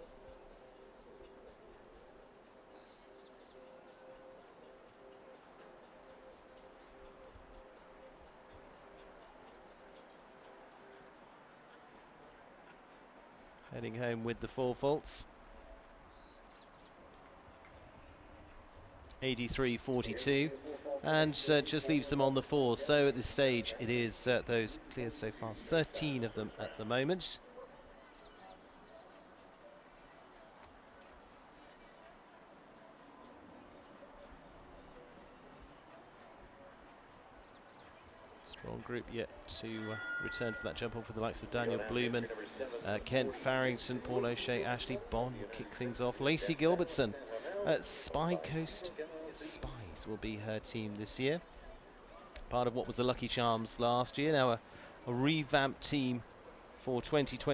Heading home with the 4 faults. 83.42, and just leaves them on the 4. So at this stage it is those cleared so far, 13 of them at the moment. Strong group yet to return for that jump off with the likes of Daniel Blumen, Kent Farrington, Paul O'Shea, Ashley Bond will kick things off. Lacey Gilbertson at Spy Coast Spies will be her team this year. Part of what was the Lucky Charms last year, now a revamped team for 2020.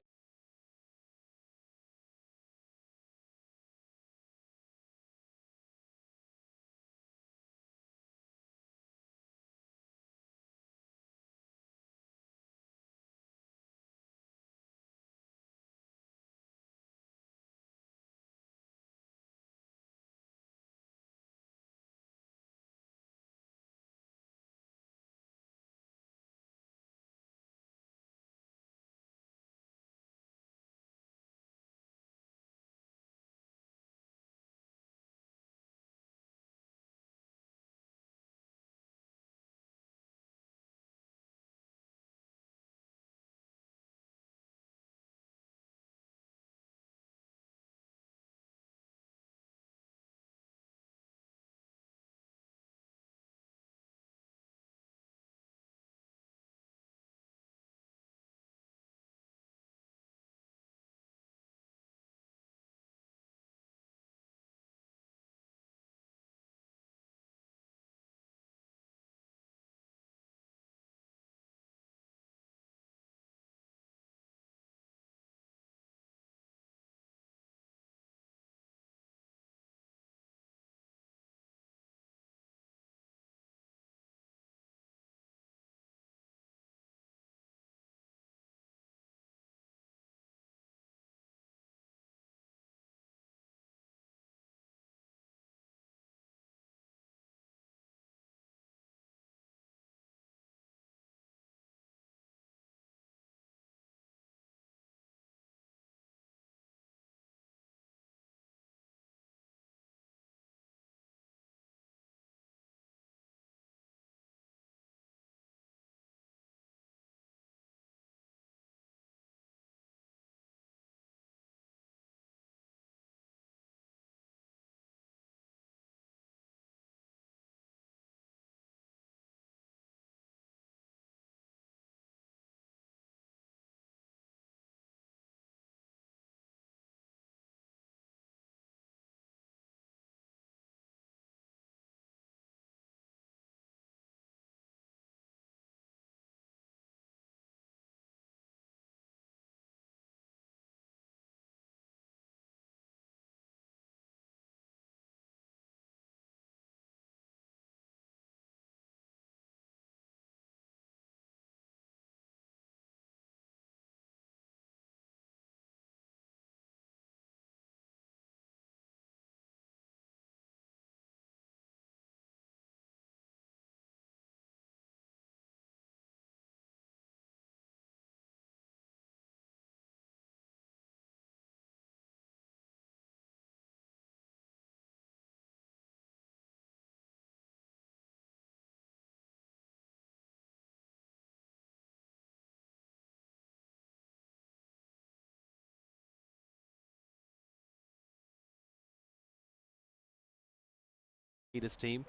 Leaders team.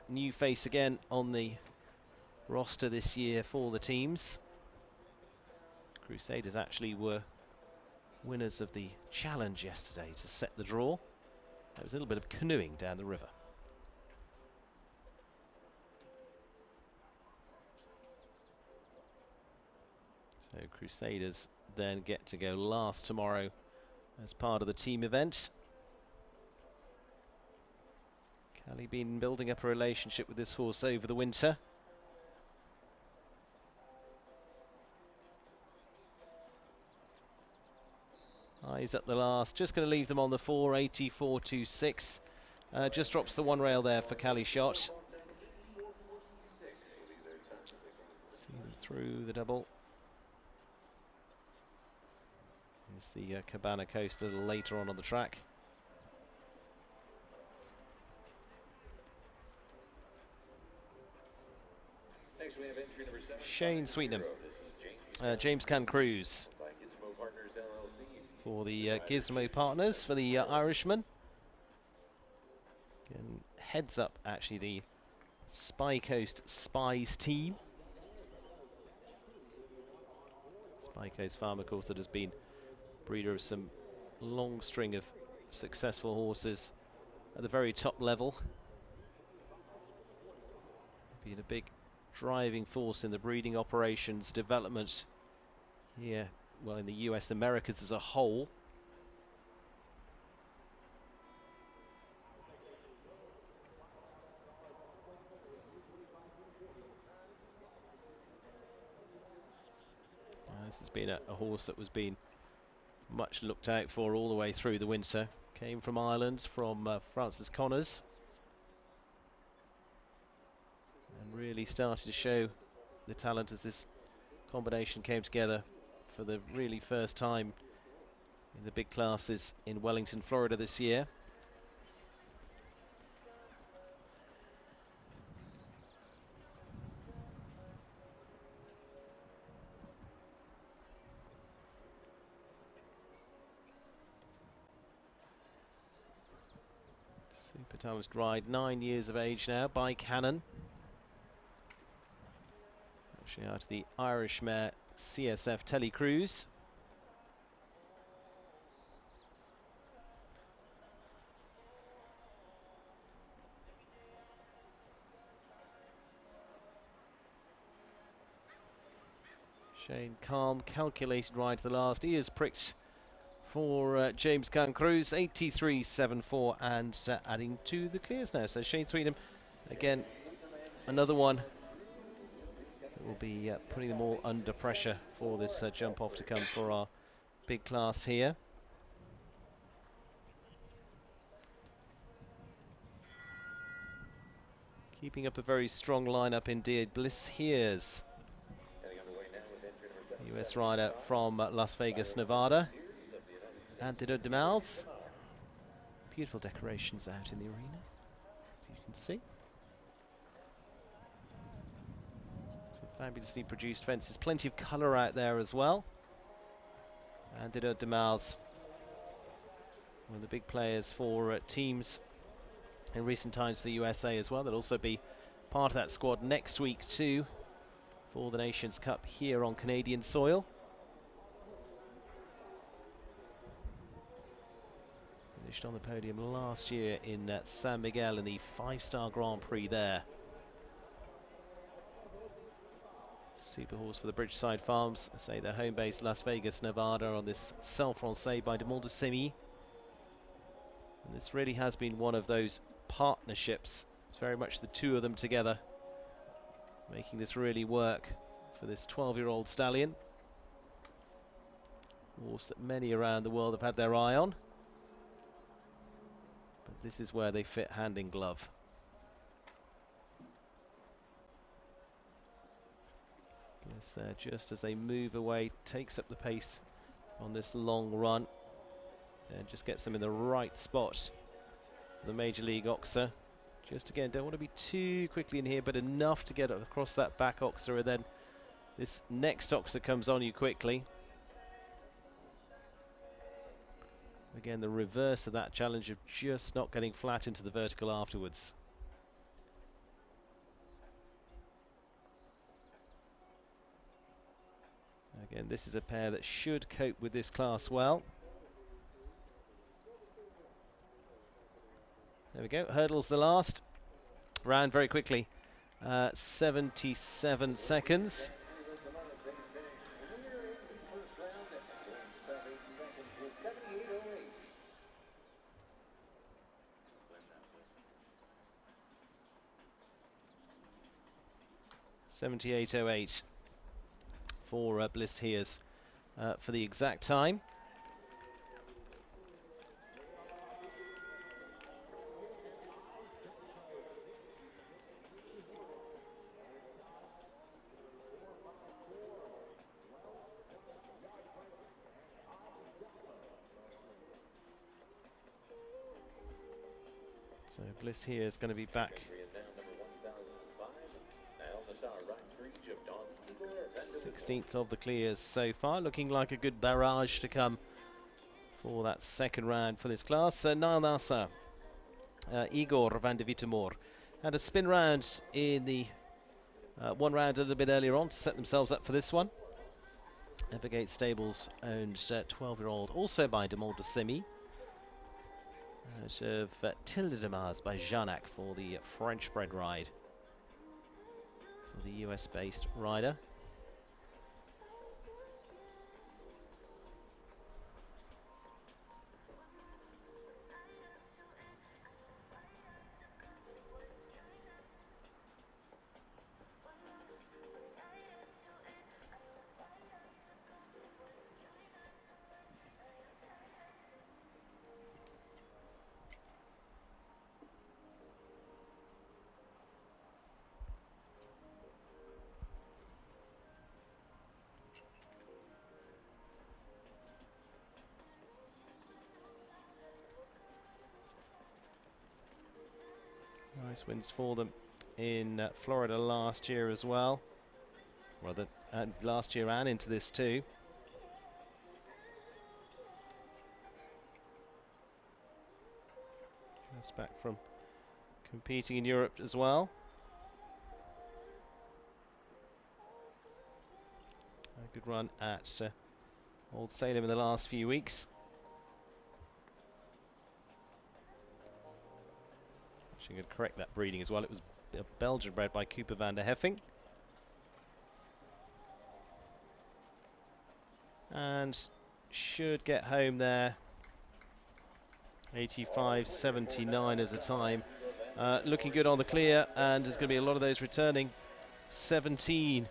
New face again on the roster this year for the teams. Crusaders actually were winners of the challenge yesterday to set the draw. There was a little bit of canoeing down the river. So Crusaders then get to go last tomorrow as part of the team event. Callie been building up a relationship with this horse over the winter. Eyes at the last, just going to leave them on the 484.26. Just drops the one rail there for Callie Shot. See them through the double. There's the Cabana Coast a little later on the track. Next we have entry number 7. Shane Sweetnam. James Can Cruz for the Gizmo Partners, for the Irishman. Again, heads up actually the Spy Coast Spies team. Spy Coast Farm, of course, that has been breeder of some long string of successful horses at the very top level. Been a big driving force in the breeding operations development here, well, in the US, Americas as a whole. This has been a horse that was being much looked out for all the way through the winter. Came from Ireland, from Francis Connors, and really started to show the talent as this combination came together for the really first time in the big classes in Wellington, Florida this year. Super talented ride, 9 years of age now, by Cannon. Actually out of the Irish mare CSF Telly Cruz. Shane, calm, calculated ride to the last. Ears pricked for James Can Cruz, 83.74, and adding to the clears now. So Shane Sweetnam, again, another one that will be putting them all under pressure for this jump off to come for our big class here. Keeping up a very strong lineup indeed. Bliss Hears, US rider from Las Vegas, Nevada. Antidote de Mals. Beautiful decorations out in the arena, as you can see. Some fabulously produced fences. Plenty of colour out there as well. Antidote de Mals, one of the big players for teams in recent times, the USA as well. They'll also be part of that squad next week too for the Nations Cup here on Canadian soil. Finished on the podium last year in San Miguel in the 5-star Grand Prix there. Super horse for the Bridgeside Farms. I say their home base, Las Vegas, Nevada, on this Saint Francais by Demol de Semi. And this really has been one of those partnerships. It's very much the two of them together, making this really work for this 12-year-old stallion. Horse that many around the world have had their eye on. But this is where they fit hand in glove. Bliss there, just as they move away, takes up the pace on this long run and just gets them in the right spot for the Major League Oxer. Just again, don't want to be too quickly in here, but enough to get across that back Oxer, and then this next Oxer comes on you quickly. Again, the reverse of that challenge of just not getting flat into the vertical afterwards. Again, this is a pair that should cope with this class well. There we go, hurdles the last. Round very quickly. 77 seconds. .78.08 for Bliss Heers for the exact time. So Bliss here is going to be back 16th of the clears so far, looking like a good barrage to come for that second round for this class. Niall Nassar, Igor van der Wittemore had a spin round in the one round a little bit earlier on to set themselves up for this one. Evergate Stables owned 12-year-old, also by de Semi. Out of Tilde de Mars by Janac for the French bred ride for the US-based rider. Nice wins for them in Florida last year as well. Rather, last year and into this too. Just back from competing in Europe as well. A good run at Old Salem in the last few weeks. Actually, going to correct that breeding as well. It was a Belgian bred by Cooper van der Heffing. And should get home there. 85.79 as a time. Looking good on the clear, and there's going to be a lot of those returning. 17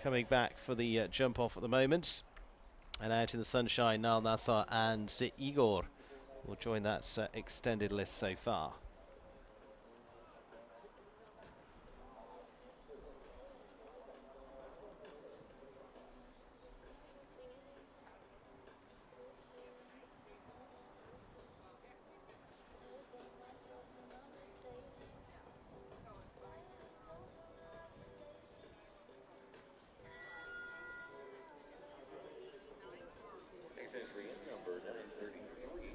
coming back for the jump off at the moment. And out in the sunshine, Niall Nassar and Igor will join that extended list so far. Number 933,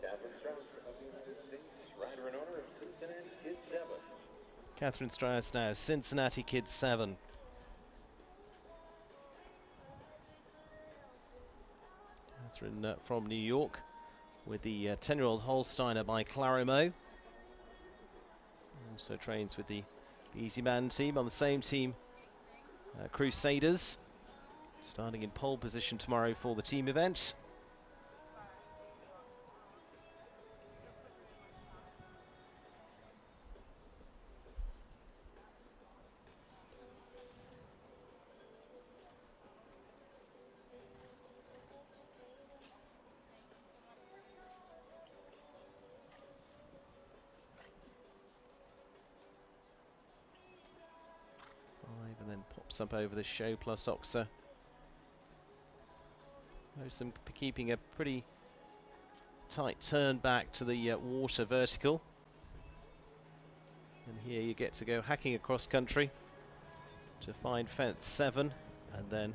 Catherine Strauss of the United States, rider and owner of Cincinnati Kid 7. Catherine Strauss now, Cincinnati Kid 7. Catherine from New York with the 10-year-old Holsteiner by Clarimo. Also trains with the Easy Man team, on the same team, Crusaders. Starting in pole position tomorrow for the team event. And then pops up over the show plus Oxer. There's them keeping a pretty tight turn back to the water vertical. And here you get to go hacking across country to find fence 7, and then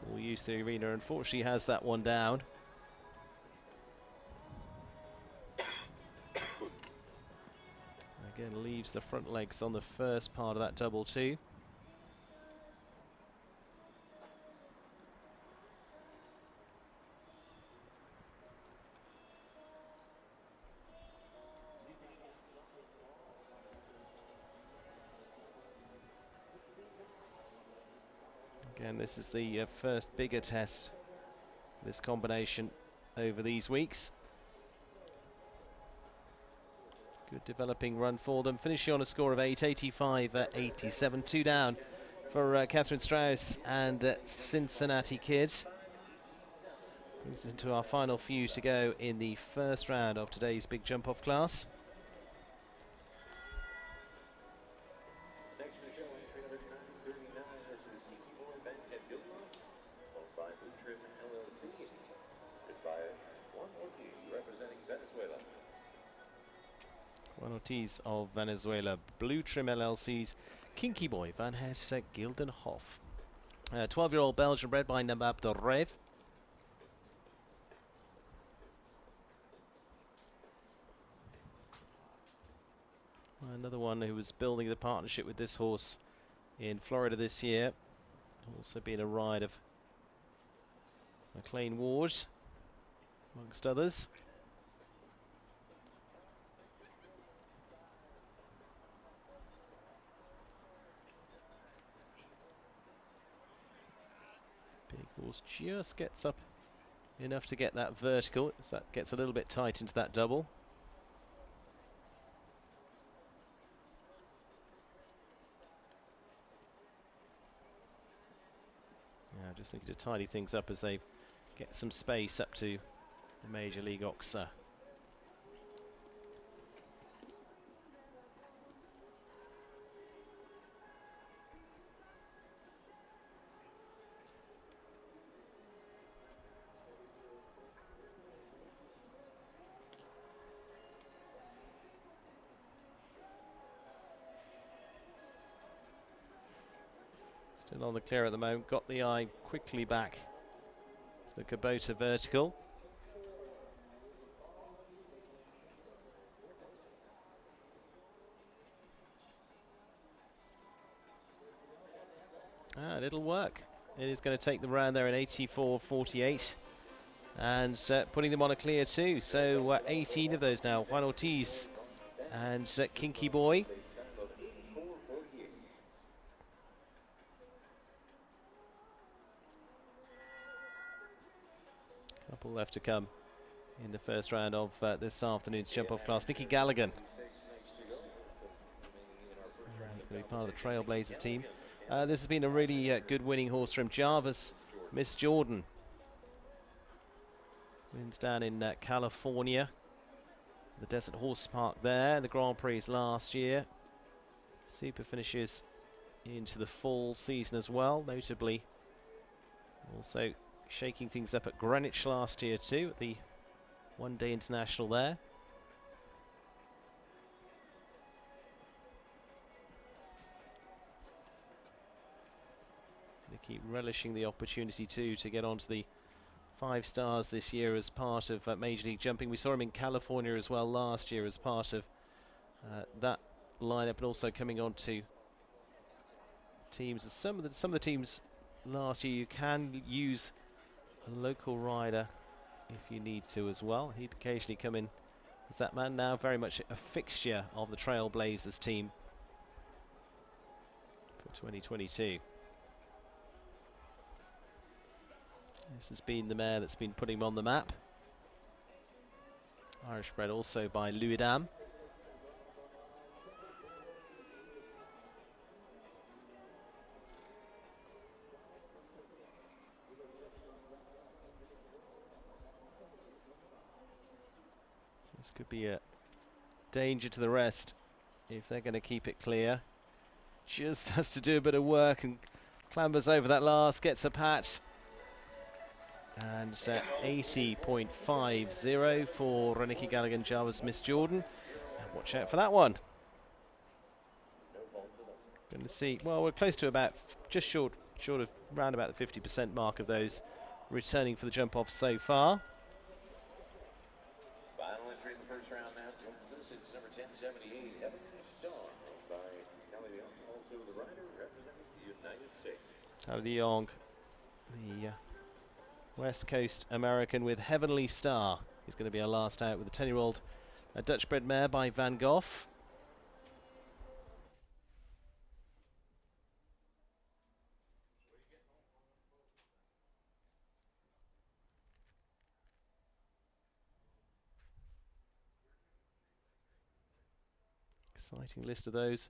full use the arena unfortunately has that one down. Again, leaves the front legs on the first part of that double too. Again, this is the first bigger test, this combination over these weeks. Good developing run for them, finishing on a score of 885-87, 2 down for Catherine Strauss and Cincinnati Kid. Brings us into our final few to go in the first round of today's big jump-off class. Juan Ortiz of Venezuela, Blue Trim LLC's Kinky Boy, Van Hesse Gildenhof. 12-year-old Belgian bred by Nabab Dorev. Another one who was building the partnership with this horse in Florida this year. Also been a ride of McLean Ward, amongst others. Big horse just gets up enough to get that vertical, as that gets a little bit tight into that double. Yeah, just looking to tidy things up as they get some space up to the Major League Oxer. Still on the clear at the moment, got the eye quickly back to the Kubota vertical. It'll work. It is going to take them around there in 84.48 and putting them on a clear too. So 18 of those now. Juan Ortiz and Kinky Boy. Couple left to come in the first round of this afternoon's jump-off class. Nicky Gallagher. He's going to be part of the Trailblazers team. This has been a really good winning horse from Jarvis, Miss Jordan. Wins down in California. The Desert Horse Park there. The Grand Prix last year. Super finishes into the fall season as well, notably. Also shaking things up at Greenwich last year too, at the one-day international there. Nicky relishing the opportunity too to get onto the 5 stars this year as part of Major League Jumping. We saw him in California as well last year as part of that lineup, and also coming on to teams. Some of the teams last year you can use a local rider if you need to as well. He'd occasionally come in as that man, now very much a fixture of the Trailblazers team for 2022. This has been the mare that's been putting him on the map. Irish bred also by Louis Dam. This could be a danger to the rest if they're going to keep it clear. Just has to do a bit of work and clambers over that last, gets a pat. And 80.50 for Nicky Gallagher and Jarvis Miss Jordan. And watch out for that one. Going to see, well, we're close to about, just short of round about the 50% mark of those returning for the jump off so far. Final entry in the first round now. It's number 1078, Evans Tyler de Jong, the West Coast American with Heavenly Star. He's going to be our last out with a 10-year-old Dutch-bred mare by Van Gogh. Exciting list of those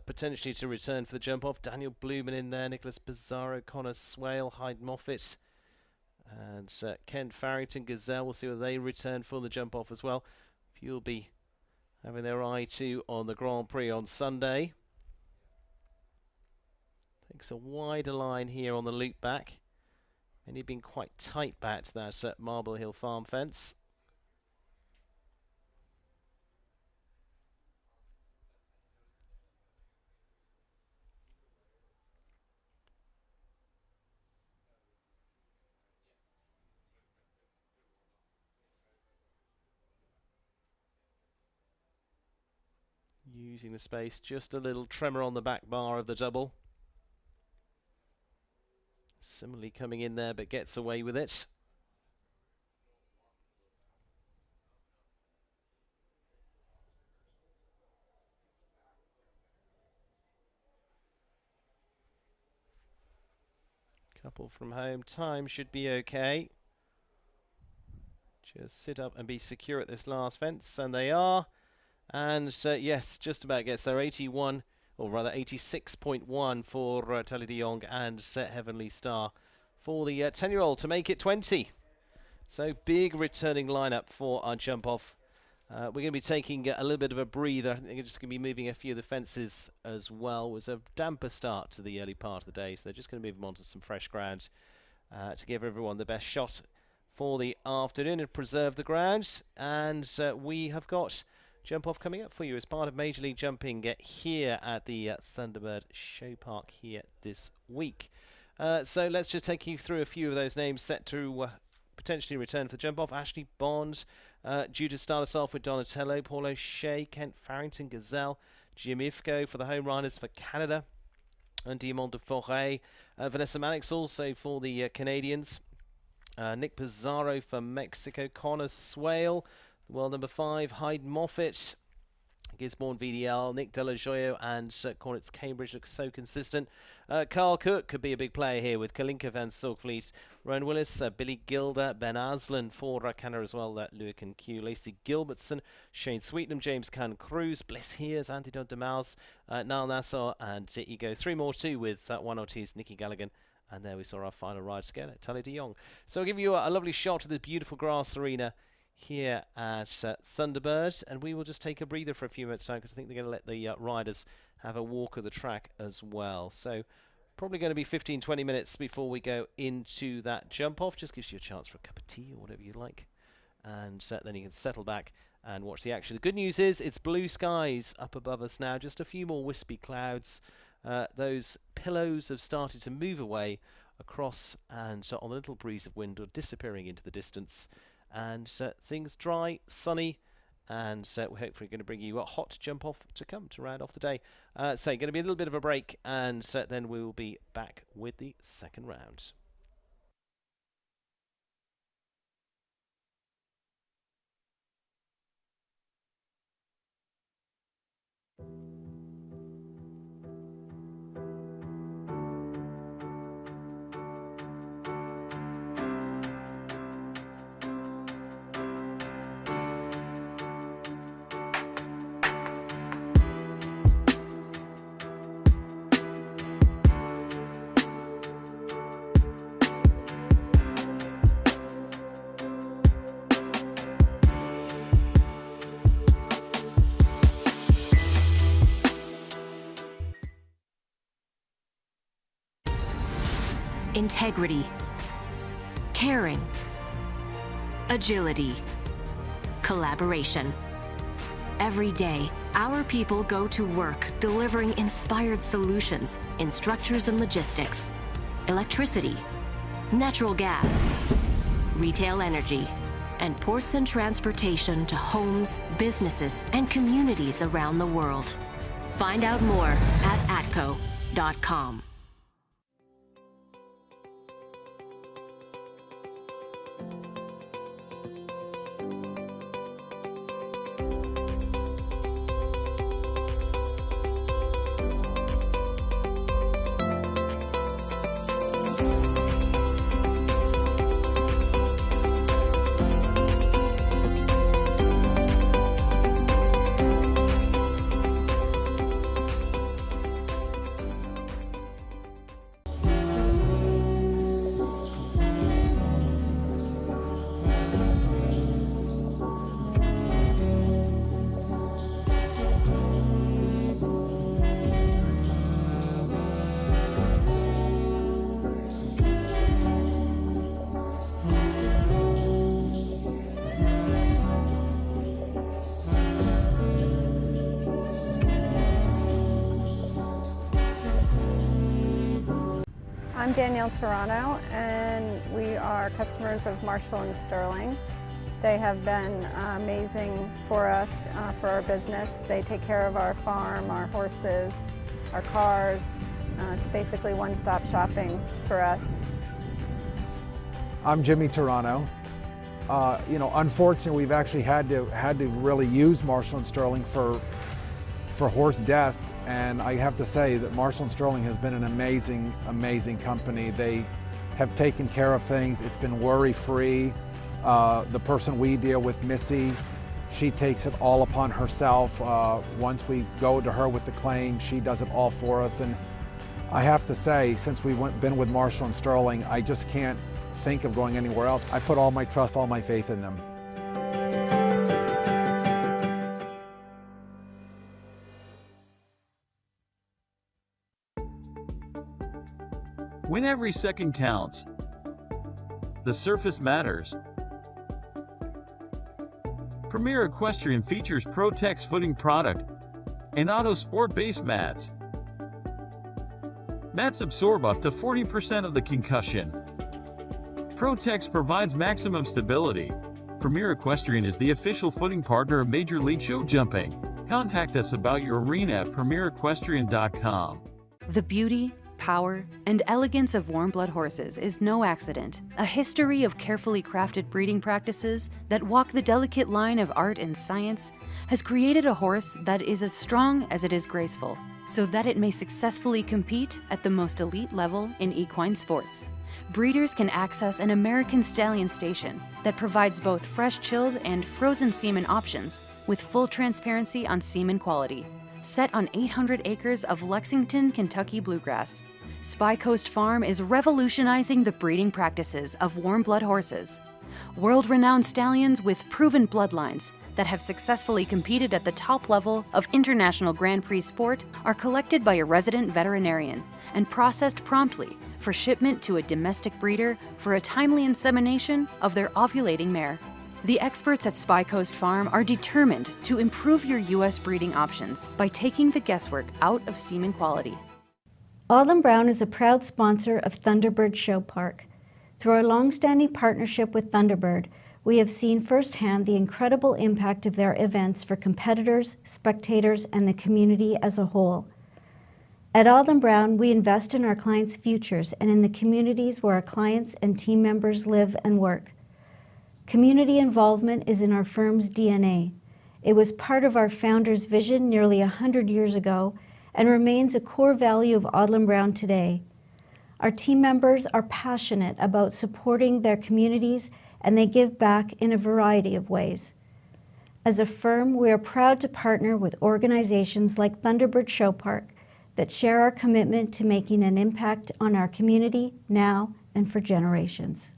potentially to return for the jump off. Daniel Blumen in there, Nicholas Bizarro, Connor Swale, Hyde Moffat, and Kent Farrington, Gazelle. We'll see whether they return for the jump off as well. A few will be having their eye too on the Grand Prix on Sunday. Takes a wider line here on the loop back. Many been quite tight back to that Marble Hill farm fence. Using the space, just a little tremor on the back bar of the double. Similarly coming in there, but gets away with it. Couple from home, time should be okay. Just sit up and be secure at this last fence, and they are. And yes, just about gets there. 81, or rather 86.1 for Tyler de Jong and Heavenly Star for the 10-year-old to make it 20. So big returning lineup for our jump off. We're going to be taking a little bit of a breather. I think they're just going to be moving a few of the fences as well. It was a damper start to the early part of the day, so they're just going to move them onto some fresh ground to give everyone the best shot for the afternoon and preserve the grounds. And we have got jump off coming up for you as part of Major League Jumping here at the Thunderbird Show Park here this week. So let's just take you through a few of those names set to potentially return for the jump off. Ashley Bond, due to start us off with Donatello, Paul O'Shea, Kent Farrington, Gazelle, Jim Ifko for the home runners for Canada, and Diamond de Forêt. Vanessa Mannix also for the Canadians. Nick Pizarro for Mexico, Connor Swale, world number 5, Hyde Moffat, Gisborne VDL, Nick Delajoyo and Cornets Cambridge looks so consistent. Carl Cook could be a big player here with Kalinka van Zorgvliet, Rowan Willis, Billy Gilder, Ben Aslan for Canada as well, Luick and Q, Lacey Gilbertson, Shane Sweetnam, James Can Cruz, Bliss Hears, Antidote de Mouse, Niall Nassau, and you go 3 more too with One Ortiz, Nicky Gallagher. And there we saw our final ride together, Tyler de Jong. So I'll give you a lovely shot of the beautiful grass arena here at Thunderbird, and we will just take a breather for a few minutes now because I think they're going to let the riders have a walk of the track as well. So probably going to be 15-20 minutes before we go into that jump off. Just gives you a chance for a cup of tea or whatever you like, and then you can settle back and watch the action. The good news is it's blue skies up above us now, just a few more wispy clouds. Those pillows have started to move away across, and on a little breeze of wind are disappearing into the distance. And things dry, sunny, and we're hopefully going to bring you a hot jump off to come to round off the day. So going to be a little bit of a break, and then we will be back with the second round. Integrity, caring, agility, collaboration. Every day, our people go to work delivering inspired solutions in structures and logistics, electricity, natural gas, retail energy, and ports and transportation to homes, businesses, and communities around the world. Find out more at atco.com. I'm Danielle Toronto, and we are customers of Marshall and Sterling. They have been amazing for us, for our business. They take care of our farm, our horses, our cars. It's basically one-stop shopping for us. I'm Jimmy Toronto. Unfortunately, we've actually had to really use Marshall and Sterling for horse deaths. And I have to say that Marshall and Sterling has been an amazing, amazing company. They have taken care of things. It's been worry-free. The person we deal with, Missy, she takes it all upon herself. Once we go to her with the claim, she does it all for us. And I have to say, since we've been with Marshall and Sterling, I just can't think of going anywhere else. I put all my trust, all my faith in them. When every second counts, the surface matters. Premier Equestrian features Pro-Tex footing product and Auto Sport base mats. Mats absorb up to 40% of the concussion. Pro-Tex provides maximum stability. Premier Equestrian is the official footing partner of Major League Show Jumping. Contact us about your arena at premierequestrian.com. The beauty, power, and elegance of warm blood horses is no accident. A history of carefully crafted breeding practices that walk the delicate line of art and science has created a horse that is as strong as it is graceful, so that it may successfully compete at the most elite level in equine sports. Breeders can access an American Stallion station that provides both fresh chilled and frozen semen options with full transparency on semen quality. Set on 800 acres of Lexington, Kentucky bluegrass, Spy Coast Farm is revolutionizing the breeding practices of warm blood horses. World-renowned stallions with proven bloodlines that have successfully competed at the top level of international Grand Prix sport are collected by a resident veterinarian and processed promptly for shipment to a domestic breeder for a timely insemination of their ovulating mare. The experts at Spy Coast Farm are determined to improve your U.S. breeding options by taking the guesswork out of semen quality. Audlin Brown is a proud sponsor of Thunderbird Show Park. Through our long-standing partnership with Thunderbird, we have seen firsthand the incredible impact of their events for competitors, spectators, and the community as a whole. At Audlin Brown, we invest in our clients' futures and in the communities where our clients and team members live and work. Community involvement is in our firm's DNA. It was part of our founder's vision nearly 100 years ago and remains a core value of Audlin Brown today. Our team members are passionate about supporting their communities, and they give back in a variety of ways. As a firm, we are proud to partner with organizations like Thunderbird Show Park that share our commitment to making an impact on our community now and for generations.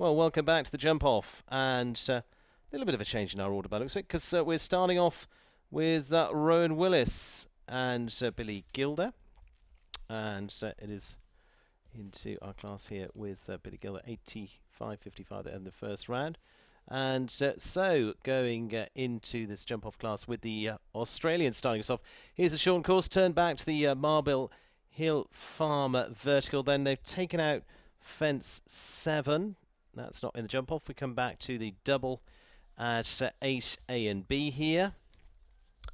Well, welcome back to the Jump Off, and a little bit of a change in our order by the looks of it, because we're starting off with Rowan Willis and Billy Gilder, and it is into our class here with Billy Gilder, 85.55 in the first round. And so going into this Jump Off class with the Australian starting us off. Here's the short course, turn back to the Marble Hill Farm vertical. Then they've taken out fence 7. That's not in the Jump Off. We come back to the double at 8A and B here.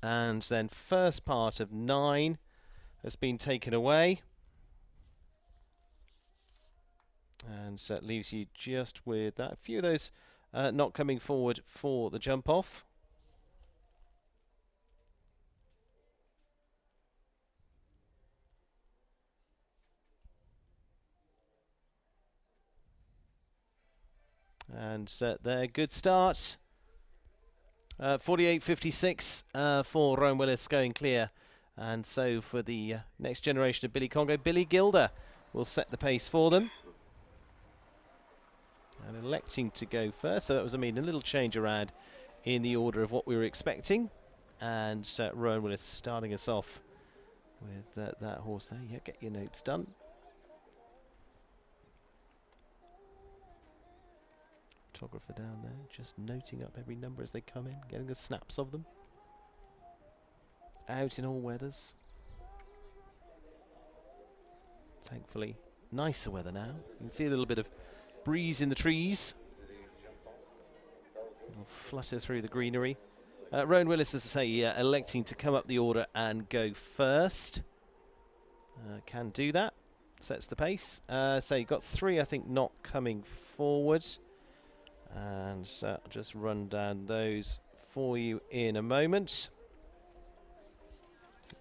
And then first part of 9 has been taken away. And so that leaves you just with that. A few of those not coming forward for the Jump Off. And there, good start. 48.56 for Rowan Willis going clear. And so for the next generation of Billy Congo, Billy Gilder will set the pace for them. And electing to go first, so that was, a little change around in the order of what we were expecting. And Rowan Willis starting us off with that horse there. Yeah, get your notes done. Photographer down there, just noting up every number as they come in, getting the snaps of them. Out in all weathers. Thankfully, nicer weather now. You can see a little bit of breeze in the trees. It'll flutter through the greenery. Rowan Willis, as I say, electing to come up the order and go first. Can do that. Sets the pace. So you've got 3, I think, not coming forward. And I'll just run down those for you in a moment.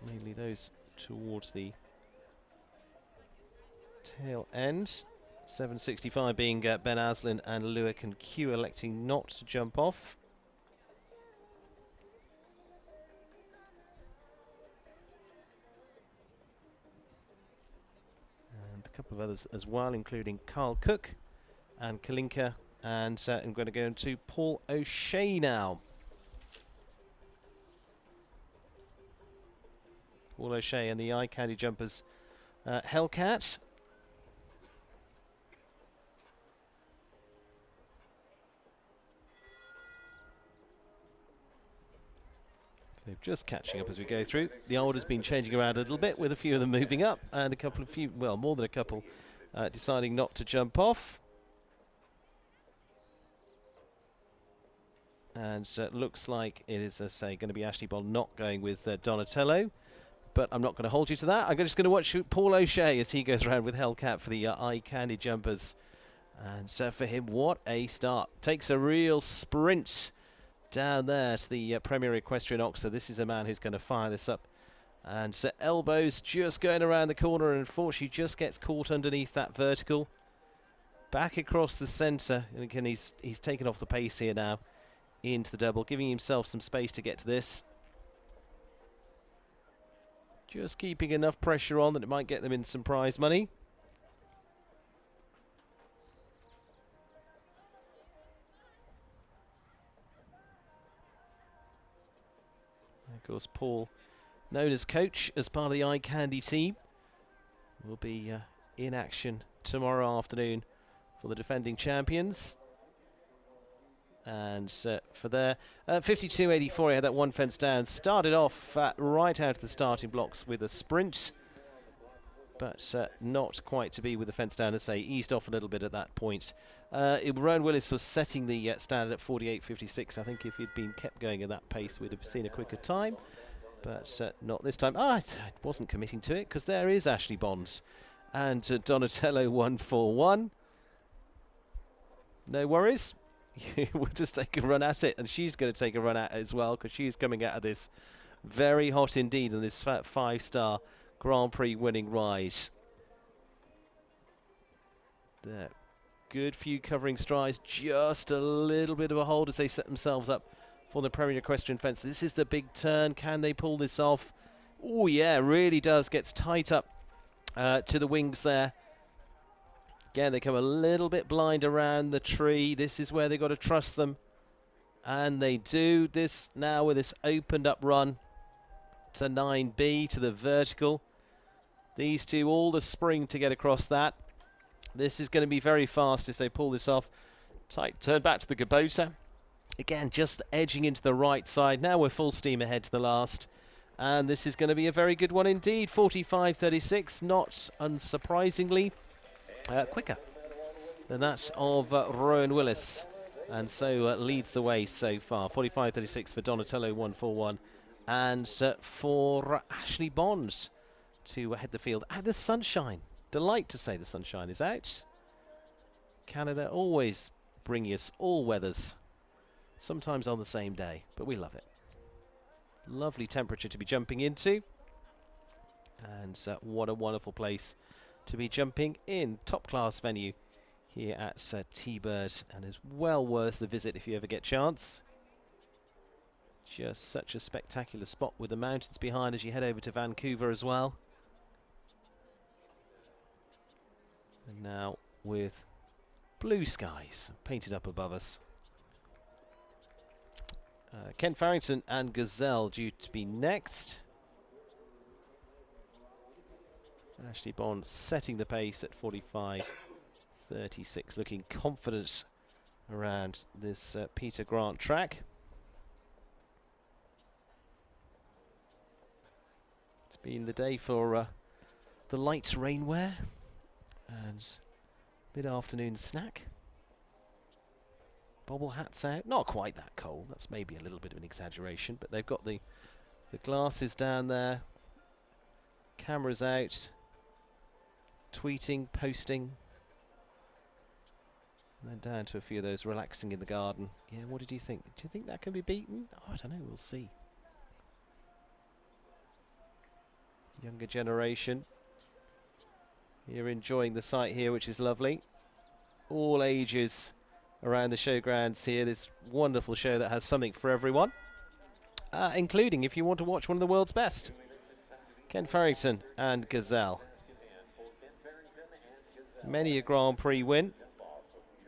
Mainly those towards the tail end. 7.65 being Ben Aslin and Lewick and Q electing not to jump off. And a couple of others as well, including Carl Cook and Kalinka. And I'm going to go into Paul O'Shea now. Paul O'Shea and the Eye Candy Jumpers Hellcat. So just catching up as we go through. The order's been changing around a little bit, with a few of them moving up and a couple of more than a couple deciding not to jump off. And looks like it is, as I say, going to be Ashley Bond not going with Donatello. But I'm not going to hold you to that. I'm just going to watch Paul O'Shea as he goes around with Hellcat for the Eye Candy Jumpers. And so for him, what a start. Takes a real sprint down there to the Premier Equestrian Oxford. This is a man who's going to fire this up. And so elbows just going around the corner, and unfortunately just gets caught underneath that vertical. Back across the centre. And again, he's taken off the pace here now into the double, giving himself some space to get to this. Just keeping enough pressure on that it might get them in some prize money. And of course, Paul, known as coach, as part of the Eye Candy team, will be in action tomorrow afternoon for the defending champions. And for there, 52.84, he had that one fence down. Started off right out of the starting blocks with a sprint, but not quite to be with the fence down, as say, eased off a little bit at that point. Rowan Willis was setting the standard at 48.56. I think if he'd been kept going at that pace, we'd have seen a quicker time, but not this time. I wasn't committing to it, because there is Ashley Bonds and Donatello 141. No worries. We'll just take a run at it, and she's going to take a run at it as well, because she's coming out of this very hot indeed on this 5-star Grand Prix winning ride. There, good few covering strides, just a little bit of a hold as they set themselves up for the Premier Equestrian Fence. This is the big turn. Can they pull this off? Oh yeah, really does. Gets tight up to the wings there. Again, they come a little bit blind around the tree. This is where they've got to trust them. And they do this now with this opened up run to 9B to the vertical. These two all the spring to get across that. This is going to be very fast if they pull this off. Tight turn back to the Kubota. Again, just edging into the right side. Now we're full steam ahead to the last. And this is going to be a very good one indeed. 45.36, not unsurprisingly quicker than that of Rowan Willis. And so leads the way so far. 45.36 for Donatello 141. And for Ashley Bond to head the field. And the sunshine. Delight to say the sunshine is out. Canada always bring us all weathers. Sometimes on the same day, but we love it. Lovely temperature to be jumping into. And what a wonderful place to be jumping in. Top class venue here at T-Bird, and is well worth the visit if you ever get chance. Just such a spectacular spot with the mountains behind as you head over to Vancouver as well. And now with blue skies painted up above us. Ken Farrington and Gazelle due to be next. Ashley Bond setting the pace at 45.36, looking confident around this Peter Grant track. It's been the day for the light rainwear and mid-afternoon snack. Bobble hats out, not quite that cold, that's maybe a little bit of an exaggeration, but they've got the glasses down there, cameras out, tweeting, posting, and then down to a few of those relaxing in the garden. Yeah, what did you think? Do you think that can be beaten? Oh, I don't know, we'll see. Younger generation here enjoying the sight here, which is lovely. All ages around the showgrounds here. This wonderful show that has something for everyone, including if you want to watch one of the world's best. Ken Farrington and Gazelle. Many a Grand Prix win.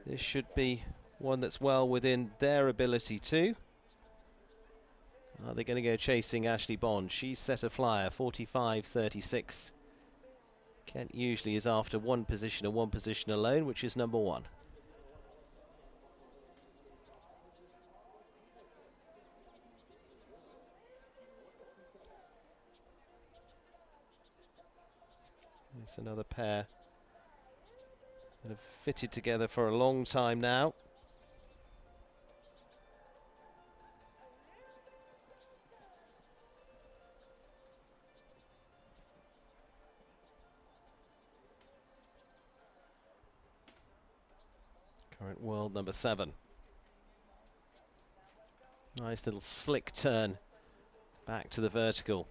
This should be one that's well within their ability too. Are they going to go chasing Ashley Bond? She's set a flyer, 45.36. Kent usually is after one position and one position alone, which is number one. It's another pair that have fitted together for a long time now. Current world number 7. Nice little slick turn back to the vertical.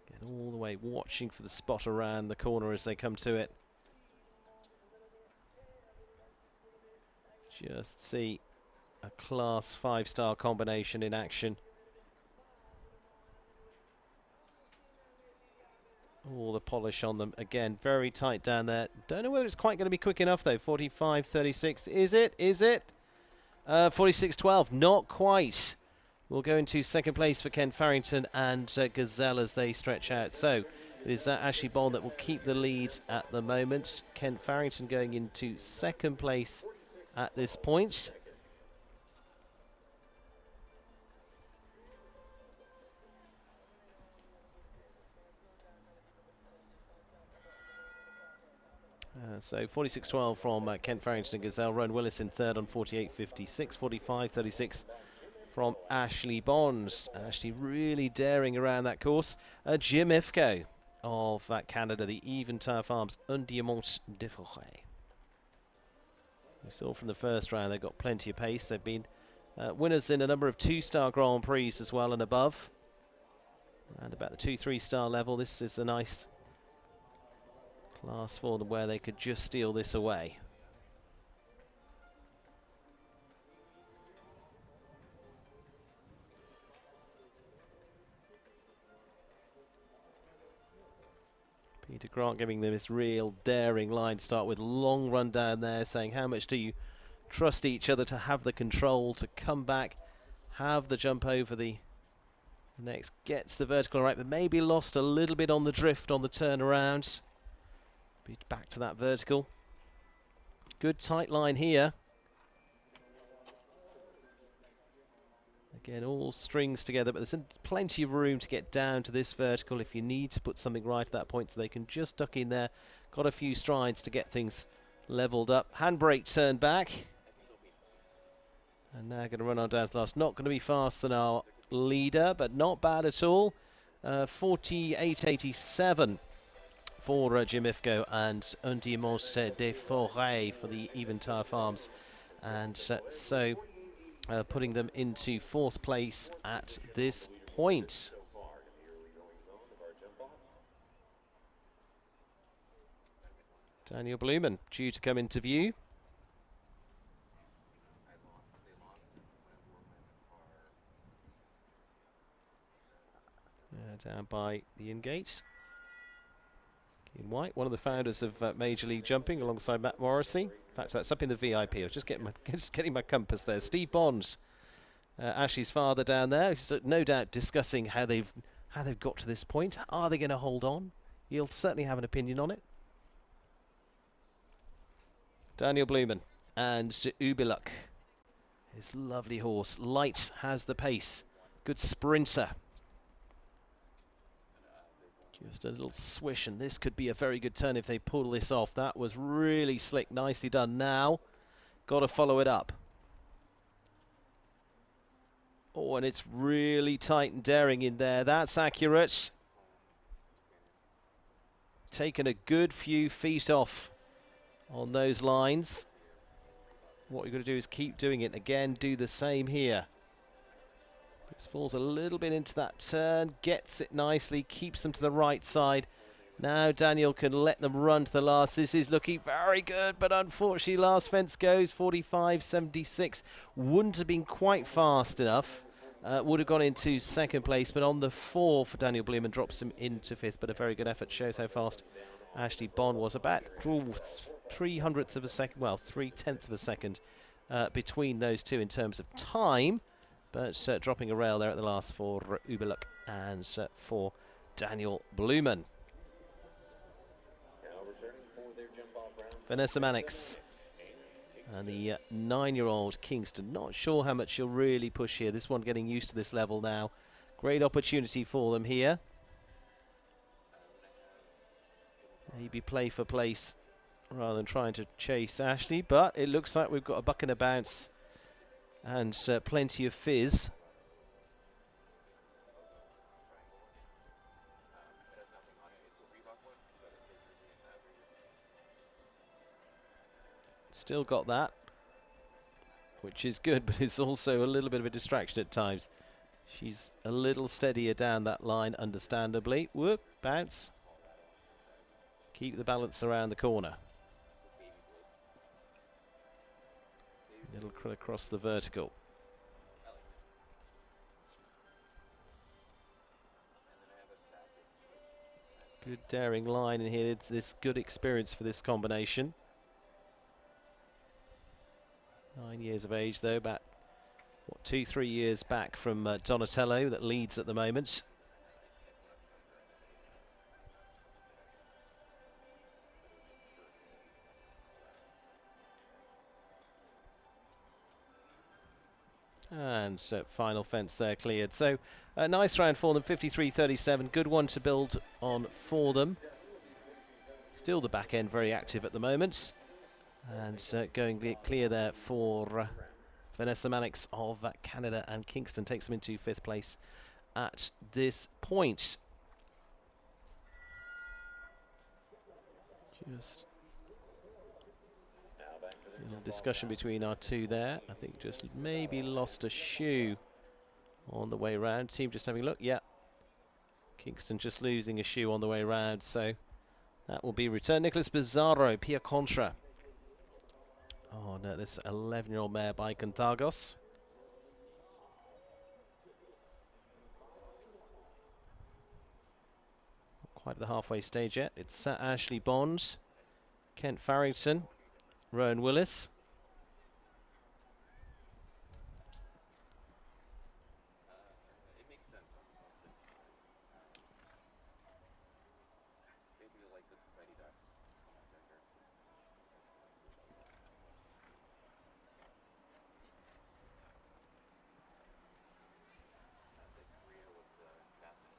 Get all the way watching for the spot around the corner as they come to it. Just see a class 5-star combination in action. All the polish on them. Again, very tight down there. Don't know whether it's quite going to be quick enough, though. 45.36. Is it? Is it? 46.12. Not quite. We'll go into second place for Ken Farrington and Gazelle as they stretch out. So it is Ashley Bond that will keep the lead at the moment. Ken Farrington going into second place at this point. So 46.12 from Ken Farrington and Gazelle. Rowan Willis in third on 48.56. 45.36 from Ashley Bond. Ashley really daring around that course. Jim Ifko of Canada, the Eventide Farms Un Diamant de Forêt. We saw from the first round they've got plenty of pace. They've been winners in a number of 2-star Grand Prix as well and above. Around about the 2-3-star level. This is a nice class for them where they could just steal this away. Peter Grant giving them this real daring line to start with. Long run down there, saying how much do you trust each other to have the control, to come back, have the jump over the next. Gets the vertical right, but maybe lost a little bit on the drift on the turnaround. Be back to that vertical. Good tight line here. Again, all strings together, but there's plenty of room to get down to this vertical if you need to put something right at that point, so they can just duck in there. Got a few strides to get things leveled up. Handbrake turn back. And now going to run on down to the last. Not going to be faster than our leader, but not bad at all. 48.87 for Jim Ifko and Un Dimanche des Forêts for the Eventide Farms. And so putting them into 4th place at this point. Daniel Blumen due to come into view. Down by the in-gate. Ian White, one of the founders of Major League Jumping, alongside Matt Morrissey. In fact, that's up in the VIP. I was just getting my compass there. Steve Bond, Ashley's father, down there. He's no doubt discussing how they've got to this point. Are they going to hold on? He'll certainly have an opinion on it. Daniel Blumen and Ubiluk. His lovely horse. Light has the pace. Good sprinter. Just a little swish, and this could be a very good turn if they pull this off. That was really slick, nicely done. Now, got to follow it up. Oh, and it's really tight and daring in there. That's accurate. Taken a good few feet off on those lines. What you've got to do is keep doing it. Again, do the same here. This falls a little bit into that turn, gets it nicely, keeps them to the right side. Now Daniel can let them run to the last. This is looking very good, but unfortunately last fence goes 45.76. Wouldn't have been quite fast enough. Would have gone into 2nd place, but on the 4 for Daniel Blumen drops him into 5th, but a very good effort. Shows how fast Ashley Bond was. About 3/100ths of a second, well, 3/10 of a second between those two in terms of time. But dropping a rail there at the last for Ubiluk and for Daniel Blumen. Vanessa Mannix and the 9-year-old Kingston. Not sure how much she'll really push here. This one getting used to this level now. Great opportunity for them here. Maybe play for place rather than trying to chase Ashley. But it looks like we've got a buck and a bounce. And plenty of fizz. Still got that, which is good, but it's also a little bit of a distraction at times. She's a little steadier down that line, understandably. Whoop, bounce. Keep the balance around the corner. Little across the vertical. Good daring line in here. It's this good experience for this combination. 9 years of age though, about what, 2-3 years back from Donatello that leads at the moment. And final fence there cleared. So a nice round for them, 53.37. Good one to build on for them. Still the back end very active at the moment. And going clear there for Vanessa Mannix of Canada and Kingston. Takes them into 5th place at this point. Just a little discussion between our two there. I think just maybe lost a shoe on the way round. Team just having a look. Yeah. Kingston just losing a shoe on the way round. So that will be returned. Nicholas Bizarro, Pia Contra. Oh no, this 11-year-old mare by Cantagos. quite at the halfway stage yet. It's Ashley Bond, Kent Farrington, Rowan Willis. It makes sense on the basically like the Betty Ducks on my sector. I think Korea was the captain,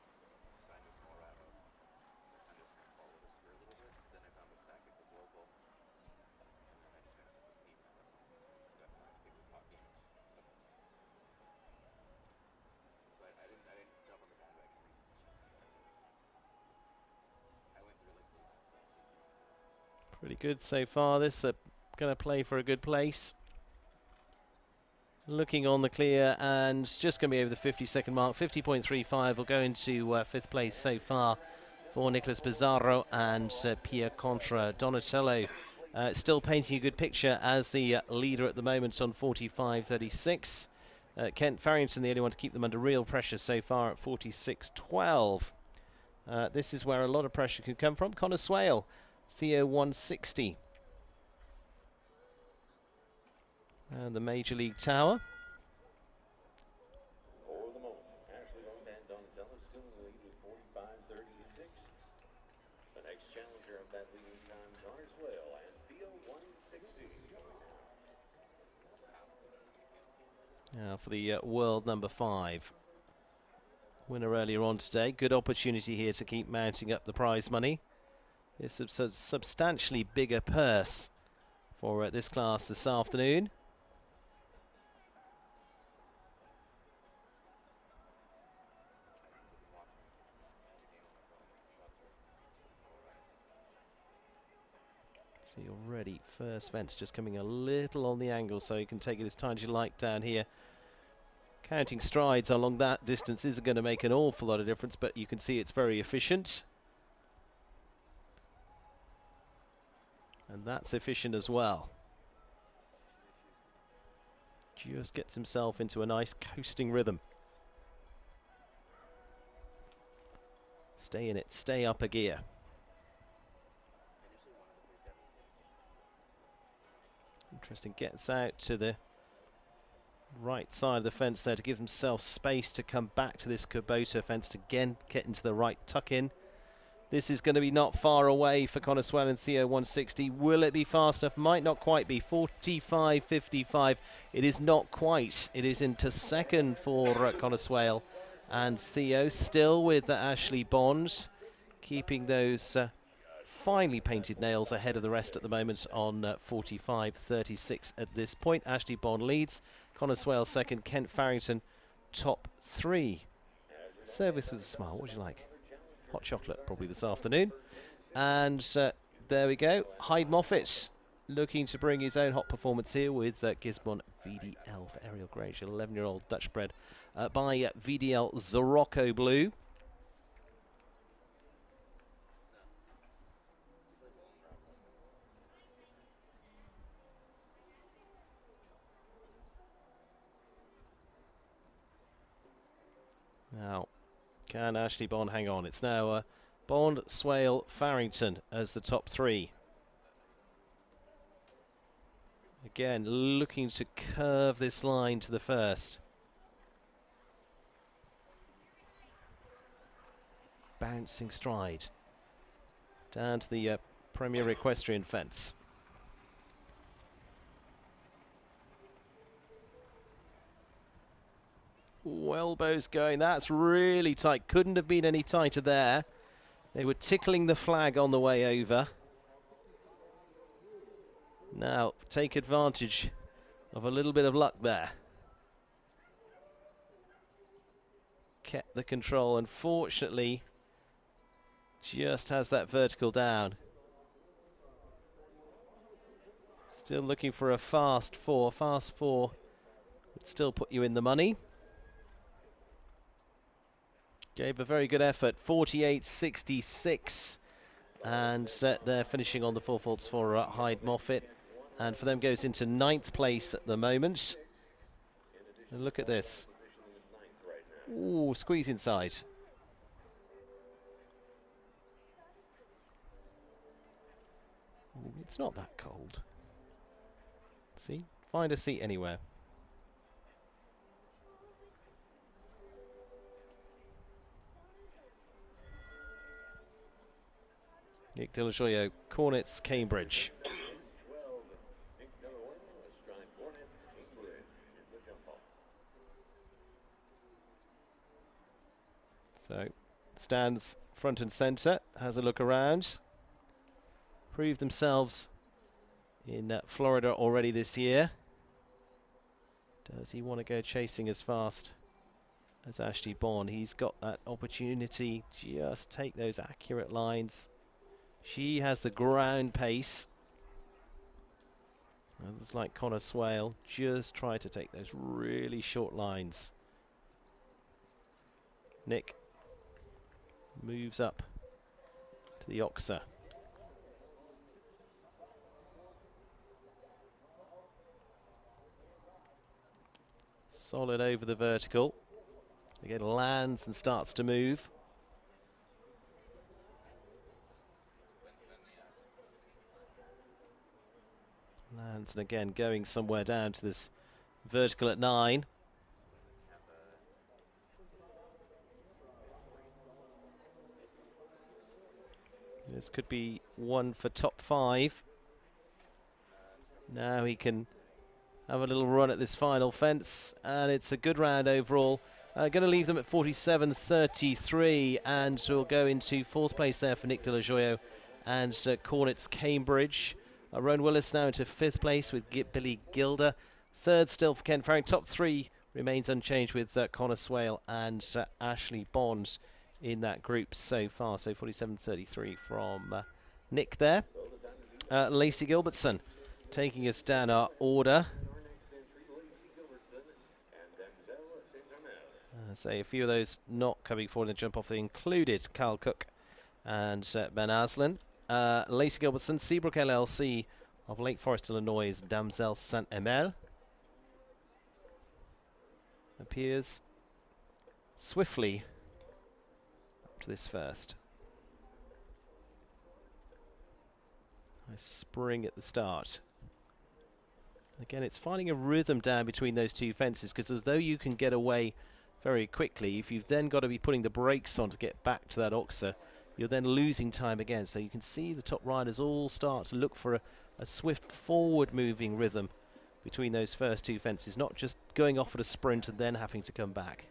signed with Colorado. I just kind of followed his career a little bit. Then I found that Sakic was local, and then I just kind of stuck with the team. And I left him. He's got nice big with hockey and stuff like that. So I didn't jump on the bandwagon recently. I went through like the last seasons. Pretty good so far. This going to play for a good place. Looking on the clear and just going to be over the 50-second mark. 50.35 will go into fifth place so far for Nicholas Pizarro and Pierre Contra Donatello. Still painting a good picture as the leader at the moment on 45.36. Kent Farrington, the only one to keep them under real pressure so far at 46.12. This is where a lot of pressure could come from. Connor Swale, Theo 160. And the Major League Tower. For the moment, Ashley Bond and Donatello still in the lead with 45.36. The next challenger of that leading time, Connor Swale and Theo 160. Now for the world number 5. Winner earlier on today. Good opportunity here to keep mounting up the prize money. It's a substantially bigger purse for this class this afternoon. See already first fence just coming a little on the angle, so you can take it as tight as you like down here. Counting strides along that distance isn't going to make an awful lot of difference, but you can see it's very efficient. And that's efficient as well. Just gets himself into a nice coasting rhythm. Stay in it, stay up a gear. Interesting, gets out to the right side of the fence there to give himself space to come back to this Kubota fence to again get into the right tuck-in. This is going to be not far away for Connor Swale and Theo 160. Will it be fast enough? Might not quite be. 45.55. It is not quite. It is into second for Connor Swale and Theo, still with Ashley Bond, keeping those finely painted nails ahead of the rest at the moment on 45.36 at this point. Ashley Bond leads. Connor Swale second. Kent Farrington top 3. Service with a smile. What would you like? Hot chocolate probably this afternoon. And there we go. Hyde Moffat looking to bring his own hot performance here with Gisborne VDL for Ariel Granger, 11-year-old Dutch bred by VDL Zorocco Blue. Now, can Ashley Bond hang on? It's now Bond, Swale, Farrington as the top 3. Again, looking to curve this line to the first. Bouncing stride. Down to the Premier Equestrian fence. Ooh, elbows going. That's really tight. Couldn't have been any tighter there. They were tickling the flag on the way over. Now, take advantage of a little bit of luck there. Kept the control. Unfortunately, just has that vertical down. Still looking for a fast 4. Fast 4 would still put you in the money. Gave a very good effort, 48.66, and they're finishing on the 4 faults for Hyde Moffat, and for them goes into 9th place at the moment. And look at this. Ooh, squeeze inside. It's not that cold. See? Find a seat anywhere. Nick De La Joyo, Cornets, Cambridge. So, stands front and centre, has a look around. Proved themselves in Florida already this year. Does he want to go chasing as fast as Ashley Bond? He's got that opportunity. Just take those accurate lines. She has the ground pace. Others like Connor Swale just try to take those really short lines. Nick moves up to the Oxer. Solid over the vertical. Again, lands and starts to move. Lands and again going somewhere down to this vertical at 9. This could be one for top 5. Now he can have a little run at this final fence, and it's a good round overall. Going to leave them at 47.33, and we'll go into 4th place there for Nick De La Joyo and Cornets Cambridge. Rowan Willis now into 5th place with Billy Gilder. 3rd still for Ken Farring. Top 3 remains unchanged with Connor Swale and Ashley Bond in that group so far. So 47.33 from Nick there. Lacey Gilbertson taking us down our order. Say a few of those not coming forward in the jump off. They included Carl Cook and Ben Aslan. Lacey Gilbertson, Seabrook LLC of Lake Forest, Illinois, Damsel Saint-Emel. Appears swiftly up to this first. Nice spring at the start. Again, it's finding a rhythm down between those two fences, because as though you can get away very quickly, if you've then got to be putting the brakes on to get back to that Oxer, you're then losing time again. So you can see the top riders all start to look for a swift forward moving rhythm between those first two fences, not just going off at a sprint and then having to come back.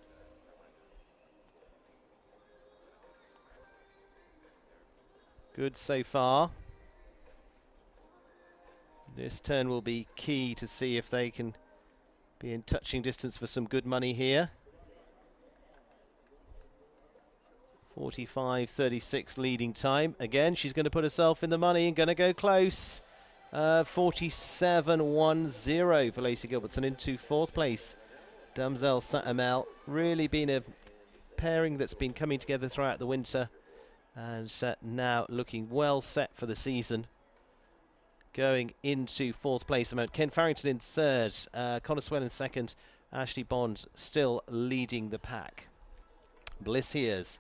Good so far. This turn will be key to see if they can be in touching distance for some good money here. 45.36 leading time. Again, she's going to put herself in the money and going to go close. 47.10 for Lacey Gilbertson into 4th place. Damsel Saint-Emel, really been a pairing that's been coming together throughout the winter, and now looking well set for the season. Going into 4th place, Ken Farrington in 3rd, Connor Swell in 2nd, Ashley Bond still leading the pack. Bliss Here's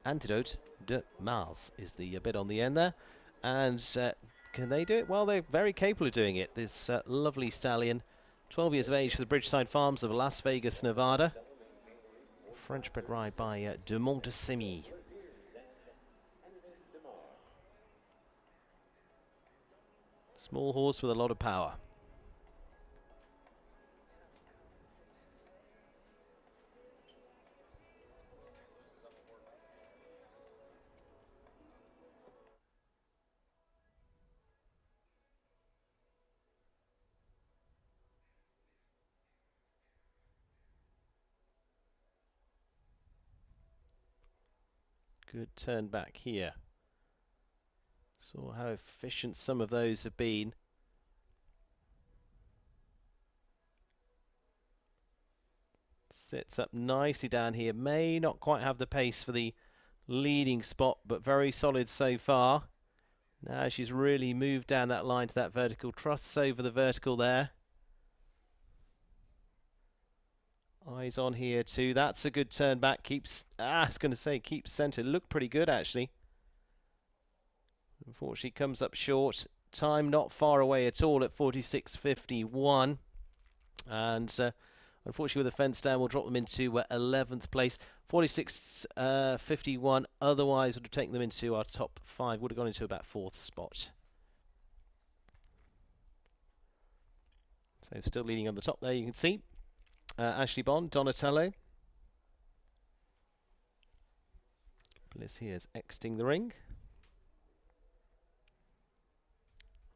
Antidote de Mars is the bit on the end there, and can they do it? Well, they're very capable of doing it. This lovely stallion, 12 years of age, for the Bridgeside Farms of Las Vegas, Nevada. French bred ride by de Montesimi. Small horse with a lot of power. Good turn back here. Saw how efficient some of those have been. Sits up nicely down here. May not quite have the pace for the leading spot, but very solid so far. Now she's really moved down that line to that vertical. Trusts over the vertical there. Eyes on here too. That's a good turn back. Keeps, I was going to say, keeps centre. Looked pretty good actually. Unfortunately comes up short time not far away at all at 46.51. And unfortunately, with the fence down, we'll drop them into 11th place. 46.51. Otherwise, would have taken them into our top 5. Would have gone into about 4th spot. So still leading on the top there, you can see. Ashley Bond, Donatello. Bliss here is exiting the ring.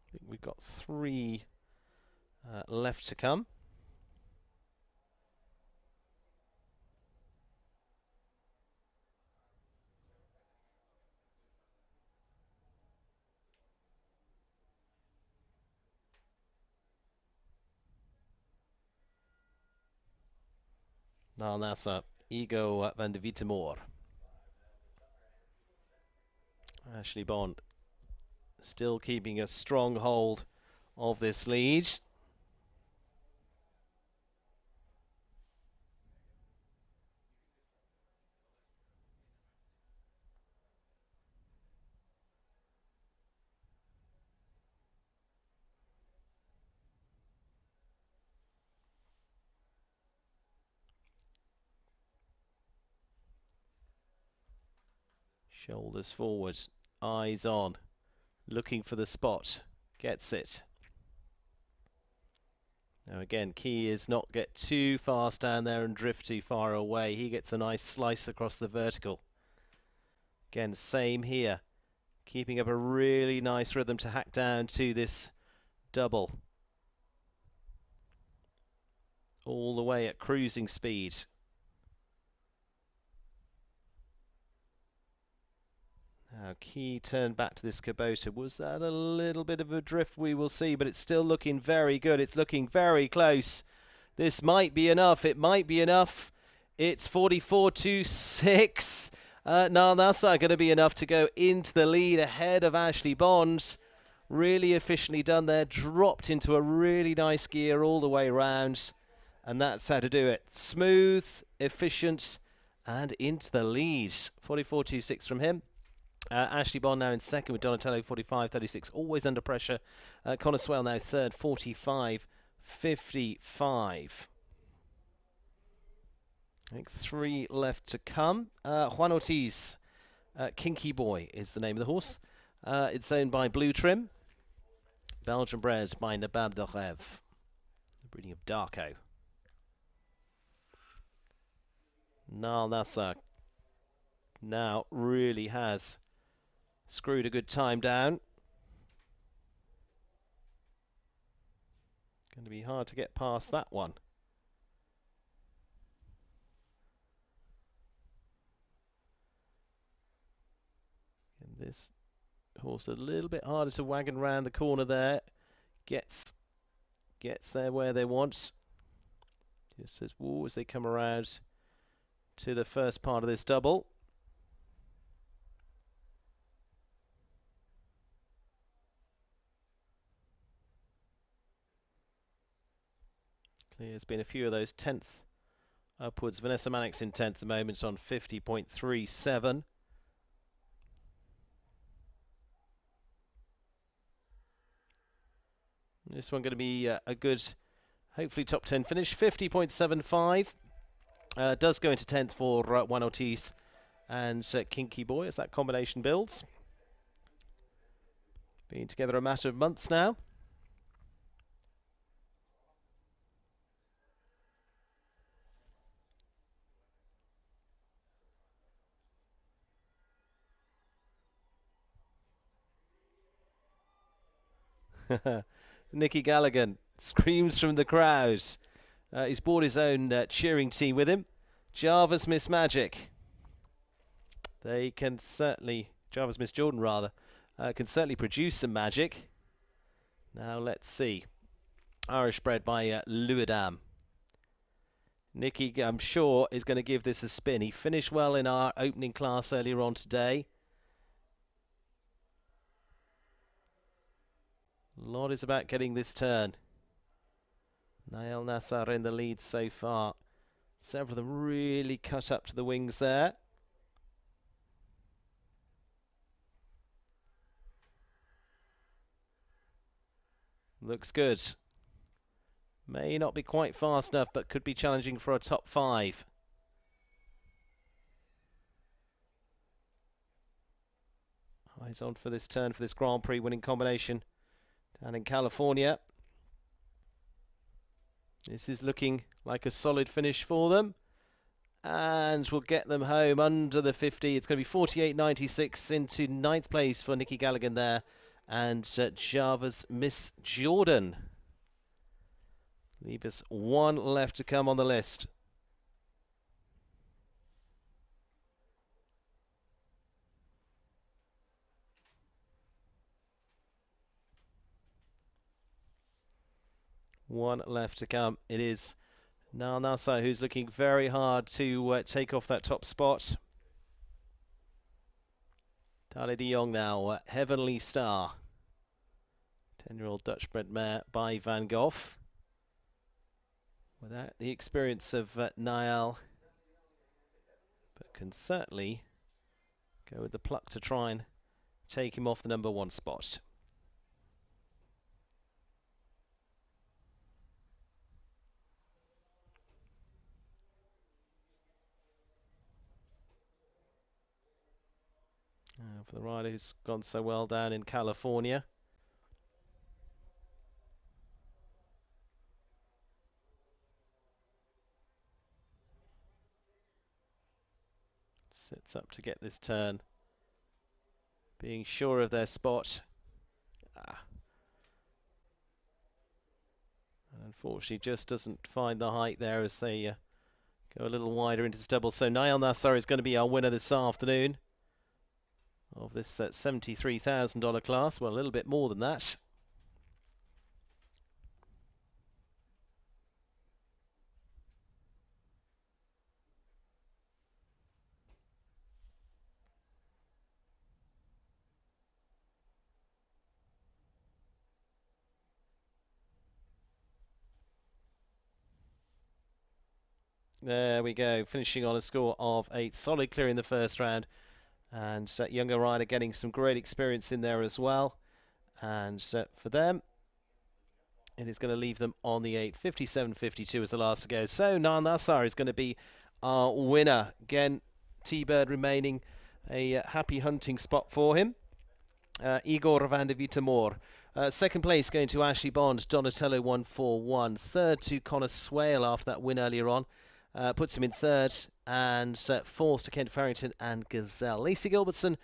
I think we've got 3 left to come. Now Nasa, Ego van de Wittemore. Ashley Bond still keeping a strong hold of this lead. Shoulders forward, eyes on, looking for the spot, gets it. Now again, key is not get too fast down there and drift too far away. He gets a nice slice across the vertical. Again, same here. Keeping up a really nice rhythm to hack down to this double. All the way at cruising speed. Now, Key turned back to this Kubota. Was that a little bit of a drift? We will see, but it's still looking very good. It's looking very close. This might be enough. It might be enough. It's 44.26. No, that's not going to be enough to go into the lead ahead of Ashley Bond. Really efficiently done there. Dropped into a really nice gear all the way around. And that's how to do it. Smooth, efficient, and into the lead. 44.26 from him. Ashley Bond now in second with Donatello 45.36, always under pressure. Connor Swell now third, 45.55. I think 3 left to come. Juan Ortiz, Kinky Boy is the name of the horse. It's owned by Blue Trim. Belgian bred by Nabab Dorev. The breeding of Darko. Nal Nasser now really has screwed a good time down. Going to be hard to get past that one. And this horse a little bit harder to wagon around the corner there. Gets there where they want. Just says woo as they come around to the first part of this double. There's been a few of those 10th upwards. Vanessa Mannix in 10th at the moment on 50.37. This one going to be a good, hopefully top 10 finish. 50.75. Does go into 10th for Juan Ortiz and Kinky Boy as that combination builds. Been together a matter of months now. Nicky Gallagher screams from the crowd. He's brought his own cheering team with him. Jarvis Miss Magic. They can certainly, Jarvis Miss Jordan rather, can certainly produce some magic. Now let's see. Irish bred by Luidam. Nicky, I'm sure, is going to give this a spin. He finished well in our opening class earlier on today. A lot is about getting this turn. Nael Nassar in the lead so far. Several of them really cut up to the wings there. Looks good. May not be quite fast enough, but could be challenging for a top 5. Eyes on for this turn for this Grand Prix winning combination down in California. This is looking like a solid finish for them. And we'll get them home under the 50. It's going to be 48.96 into 9th place for Nicky Gallagher there. And Java's Miss Jordan. Leave us one left to come on the list. One left to come. It is Nal Nassar who's looking very hard to take off that top spot. Dali de Jong now, Heavenly Star. 10-year-old Dutch-bred mare by Van Gogh. Without the experience of Niall, but can certainly go with the pluck to try and take him off the number 1 spot. For the rider who's gone so well down in California. Sits up to get this turn. Being sure of their spot. Unfortunately, just doesn't find the height there as they go a little wider into stubble. So Niall Nassar is going to be our winner this afternoon of this $73,000 class. Well, a little bit more than that. There we go, finishing on a score of 8. Solid clearing the first round. And younger rider getting some great experience in there as well. And for them, it is going to leave them on the 8. 57.52 is the last to go. So Niall Nassar is going to be our winner. Again, T-Bird remaining a happy hunting spot for him. Igor van der Vitamor. Second place going to Ashley Bond, Donatello 141. Third to Connor Swale after that win earlier on. Puts him in third, and fourth to Kent Farrington and Gazelle. Lacey Gilbertson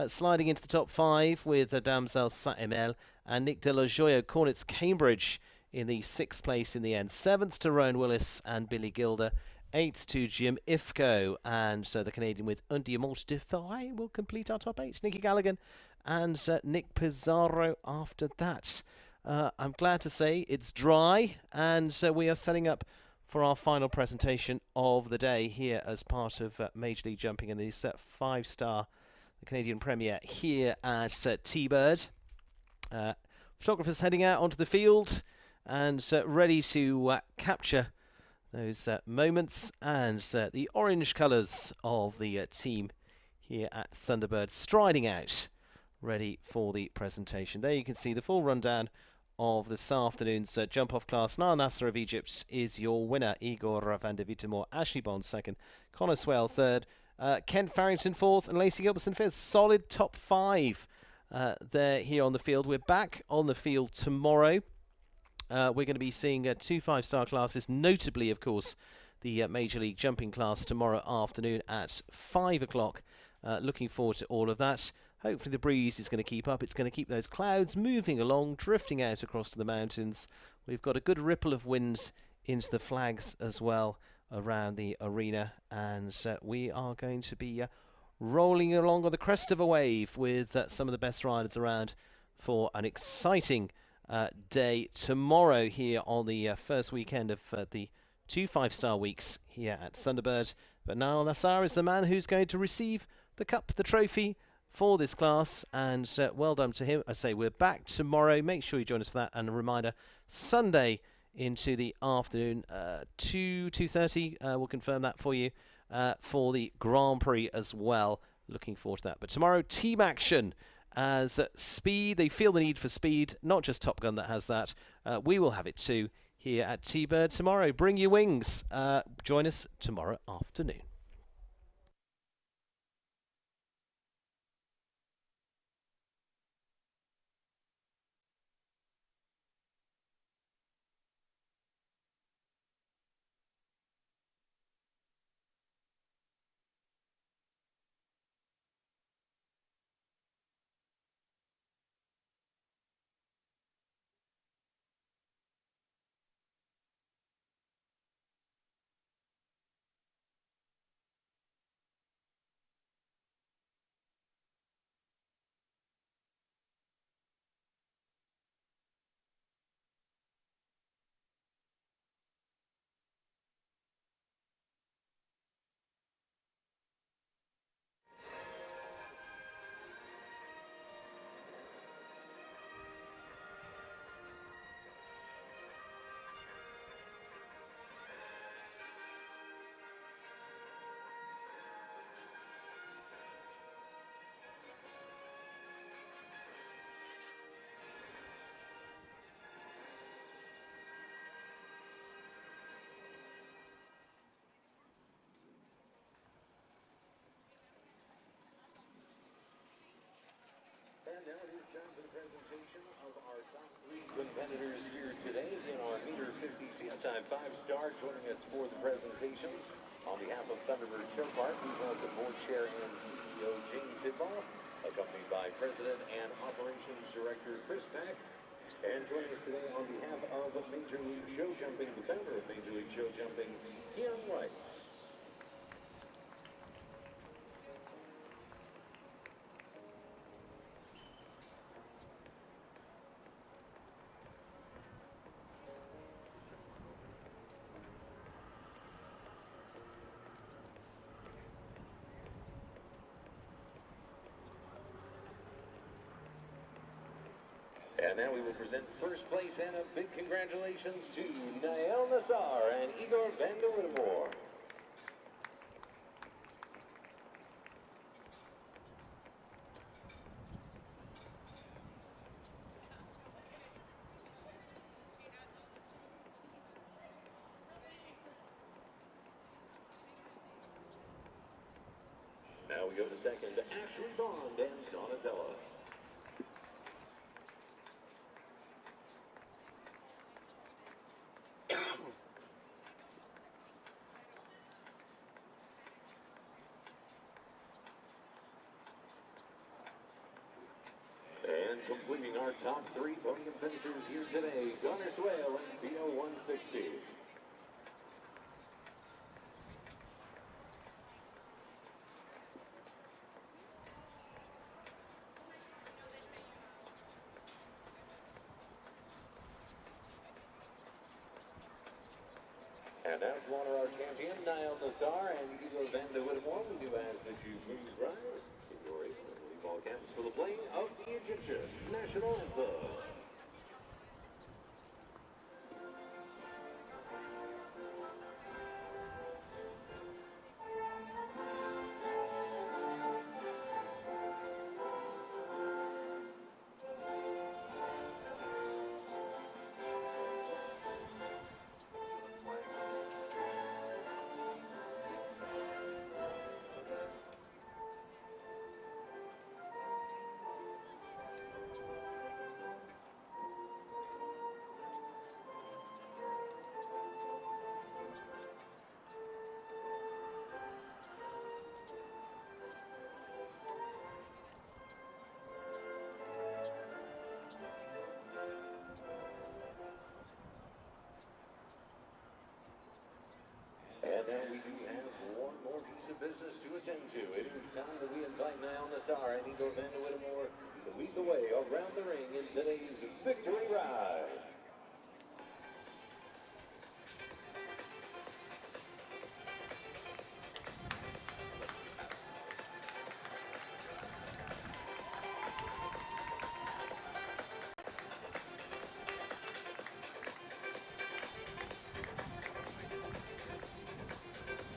sliding into the top 5 with Damsel Saint-Emel, and Nick De La Joya, Cornets Cambridge in the 6th place in the end. 7th to Rowan Willis and Billy Gilder. 8th to Jim Ifko, and the Canadian with Un Diamant de Forêt will complete our top 8. Nicky Gallagher and Nick Pizarro after that. I'm glad to say it's dry, and we are setting up for our final presentation of the day here as part of Major League Jumping in the 5-star the Canadian Premier here at T-Bird. Photographers heading out onto the field and ready to capture those moments and the orange colours of the team here at Thunderbird striding out ready for the presentation. There you can see the full rundown of this afternoon's jump off class. Niall Nassar of Egypt is your winner. Igor van der Vitamor, Ashley Bond second, Connor Swale third, Kent Farrington fourth, and Lacey Gilbertson fifth. Solid top 5 there here on the field. We're back on the field tomorrow. We're going to be seeing 2 5-star classes, notably, of course, the Major League Jumping class tomorrow afternoon at 5 o'clock. Looking forward to all of that. Hopefully the breeze is going to keep up. It's going to keep those clouds moving along, drifting out across to the mountains. We've got a good ripple of wind into the flags as well around the arena. And we are going to be rolling along on the crest of a wave with some of the best riders around for an exciting day tomorrow here on the first weekend of the 2 5-star weeks here at Thunderbird. But Niall Nassar is the man who's going to receive the cup, the trophy, for this class, and well done to him. I say we're back tomorrow. Make sure you join us for that, and a reminder, Sunday into the afternoon, 2:30. We'll confirm that for you for the Grand Prix as well. Looking forward to that. But tomorrow, team action as speed. They feel the need for speed, not just Top Gun that has that. We will have it too here at T-Bird tomorrow. Bring your wings. Join us tomorrow afternoon. And now it is time for the presentation of our top 3 competitors here today in our Meter 50 CSI 5-star. Joining us for the presentations on behalf of Thunderbird Show Park, we welcome Board Chair and CEO Jane Tidball, accompanied by President and Operations Director Chris Pack. And joining us today on behalf of Major League Show Jumping, the founder of Major League Show Jumping, Keon White. And now we will present first place and a big congratulations to Nael Nassar and Igor Van de Whittemore. Now we go to second, Ashley Bond and Donatella. And completing our top 3 podium finishers here today, Gunnar Swale and Theo 160. And now to honor our champion, Nael Nassar and Igor Van de Whittemore, we do ask that you please rise in your apron and leave all caps for the playing of the Egyptian national anthem. And now we do have one more piece of business to attend to. It is time that we invite Nael Nassar and Igor Van de Whittemore to lead the way around the ring in today's victory ride.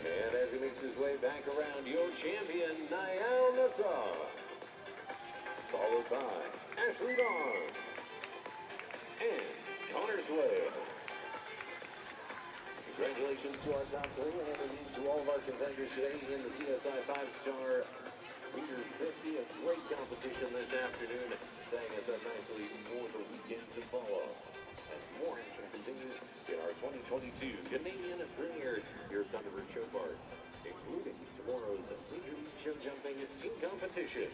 And as he makes his way back around, your champion, Nael Nassar, followed by Ashley Dawn and Connor Swale. Congratulations to our top three and to all of our contenders today in the CSI 5-star Leader 50. A great competition this afternoon, setting us up nicely for the weekend to follow. As more action continues in our 2022 Canadian Premier here at Thunderbird Show Park, including tomorrow's Major League Show Jumping Team Competition.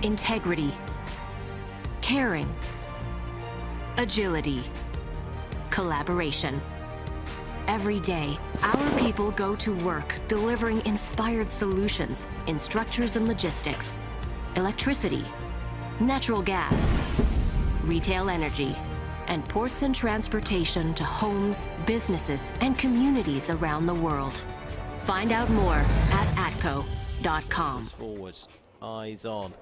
Integrity, caring, agility, collaboration. Every day, our people go to work delivering inspired solutions in structures and logistics, electricity, natural gas, retail energy, and ports and transportation to homes, businesses, and communities around the world. Find out more at atco.com. Forward, eyes on,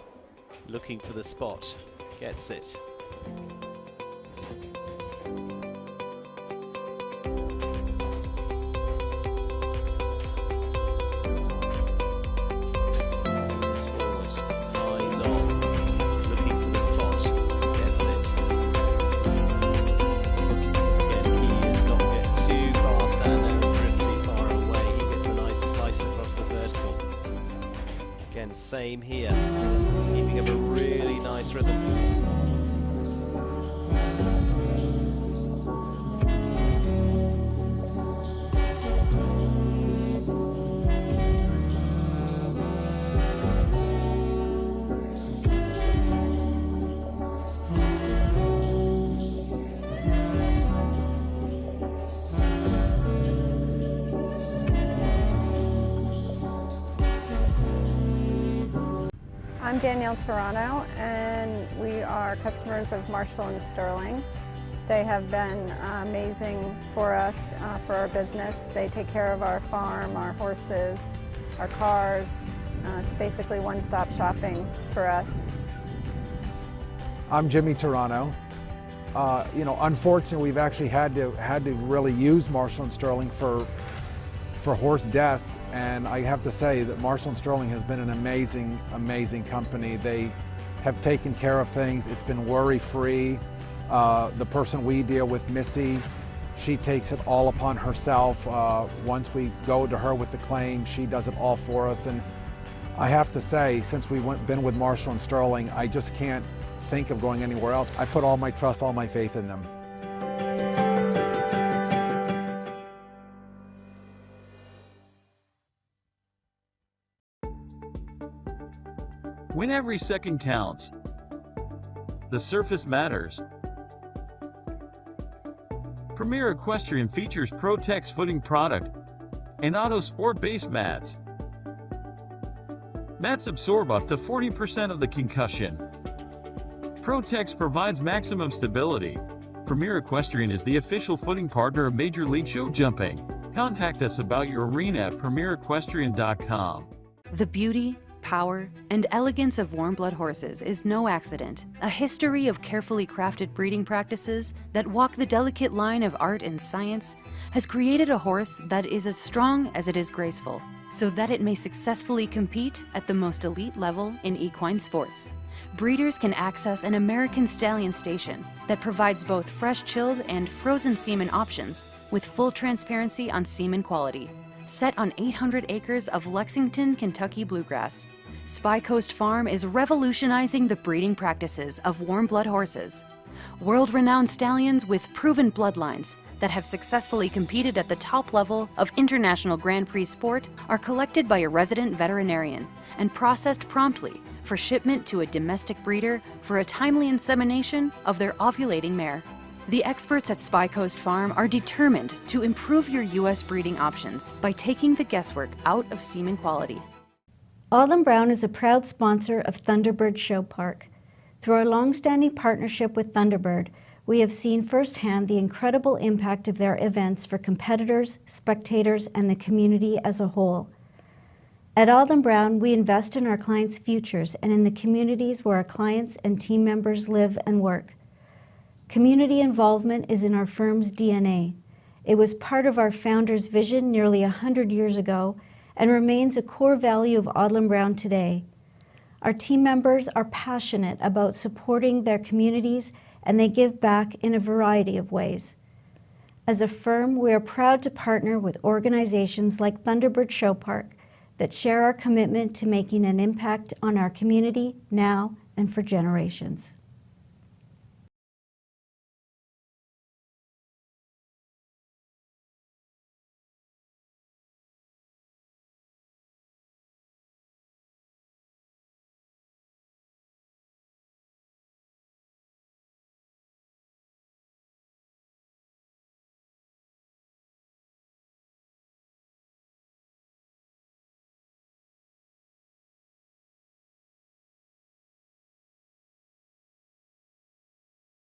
looking for the spot, gets it. Same here, keeping up a really nice rhythm. I'm Danielle Toronto, and we are customers of Marshall and Sterling. They have been amazing for us, for our business. They take care of our farm, our horses, our cars. It's basically one-stop shopping for us. I'm Jimmy Toronto. Unfortunately, we've actually had to really use Marshall and Sterling for horse death. And I have to say that Marshall and Sterling has been an amazing, amazing company. They have taken care of things. It's been worry-free. The person we deal with, Missy, she takes it all upon herself. Once we go to her with the claim, she does it all for us. And I have to say, since we've been with Marshall and Sterling, I just can't think of going anywhere else. I put all my trust, all my faith in them. When every second counts, the surface matters. Premier Equestrian features Pro-Tex footing product and Auto Sport base mats. Mats absorb up to 40% of the concussion. Pro-Tex provides maximum stability. Premier Equestrian is the official footing partner of Major League Show Jumping. Contact us about your arena at premierequestrian.com. The beauty, power, and elegance of warm blood horses is no accident. A history of carefully crafted breeding practices that walk the delicate line of art and science has created a horse that is as strong as it is graceful. so that it may successfully compete at the most elite level in equine sports. Breeders can access an American Stallion station that provides both fresh chilled and frozen semen options with full transparency on semen quality. Set on 800 acres of Lexington, Kentucky bluegrass, Spy Coast Farm is revolutionizing the breeding practices of warm blood horses. World-renowned stallions with proven bloodlines that have successfully competed at the top level of international Grand Prix sport are collected by a resident veterinarian and processed promptly for shipment to a domestic breeder for a timely insemination of their ovulating mare. The experts at Spy Coast Farm are determined to improve your U.S. breeding options by taking the guesswork out of semen quality. Alden Brown is a proud sponsor of Thunderbird Show Park. Through our long-standing partnership with Thunderbird, we have seen firsthand the incredible impact of their events for competitors, spectators, and the community as a whole. At Alden Brown, we invest in our clients' futures and in the communities where our clients and team members live and work. Community involvement is in our firm's DNA. It was part of our founder's vision nearly 100 years ago and remains a core value of Alden Brown today. Our team members are passionate about supporting their communities, and they give back in a variety of ways. As a firm, we are proud to partner with organizations like Thunderbird Show Park that share our commitment to making an impact on our community now and for generations.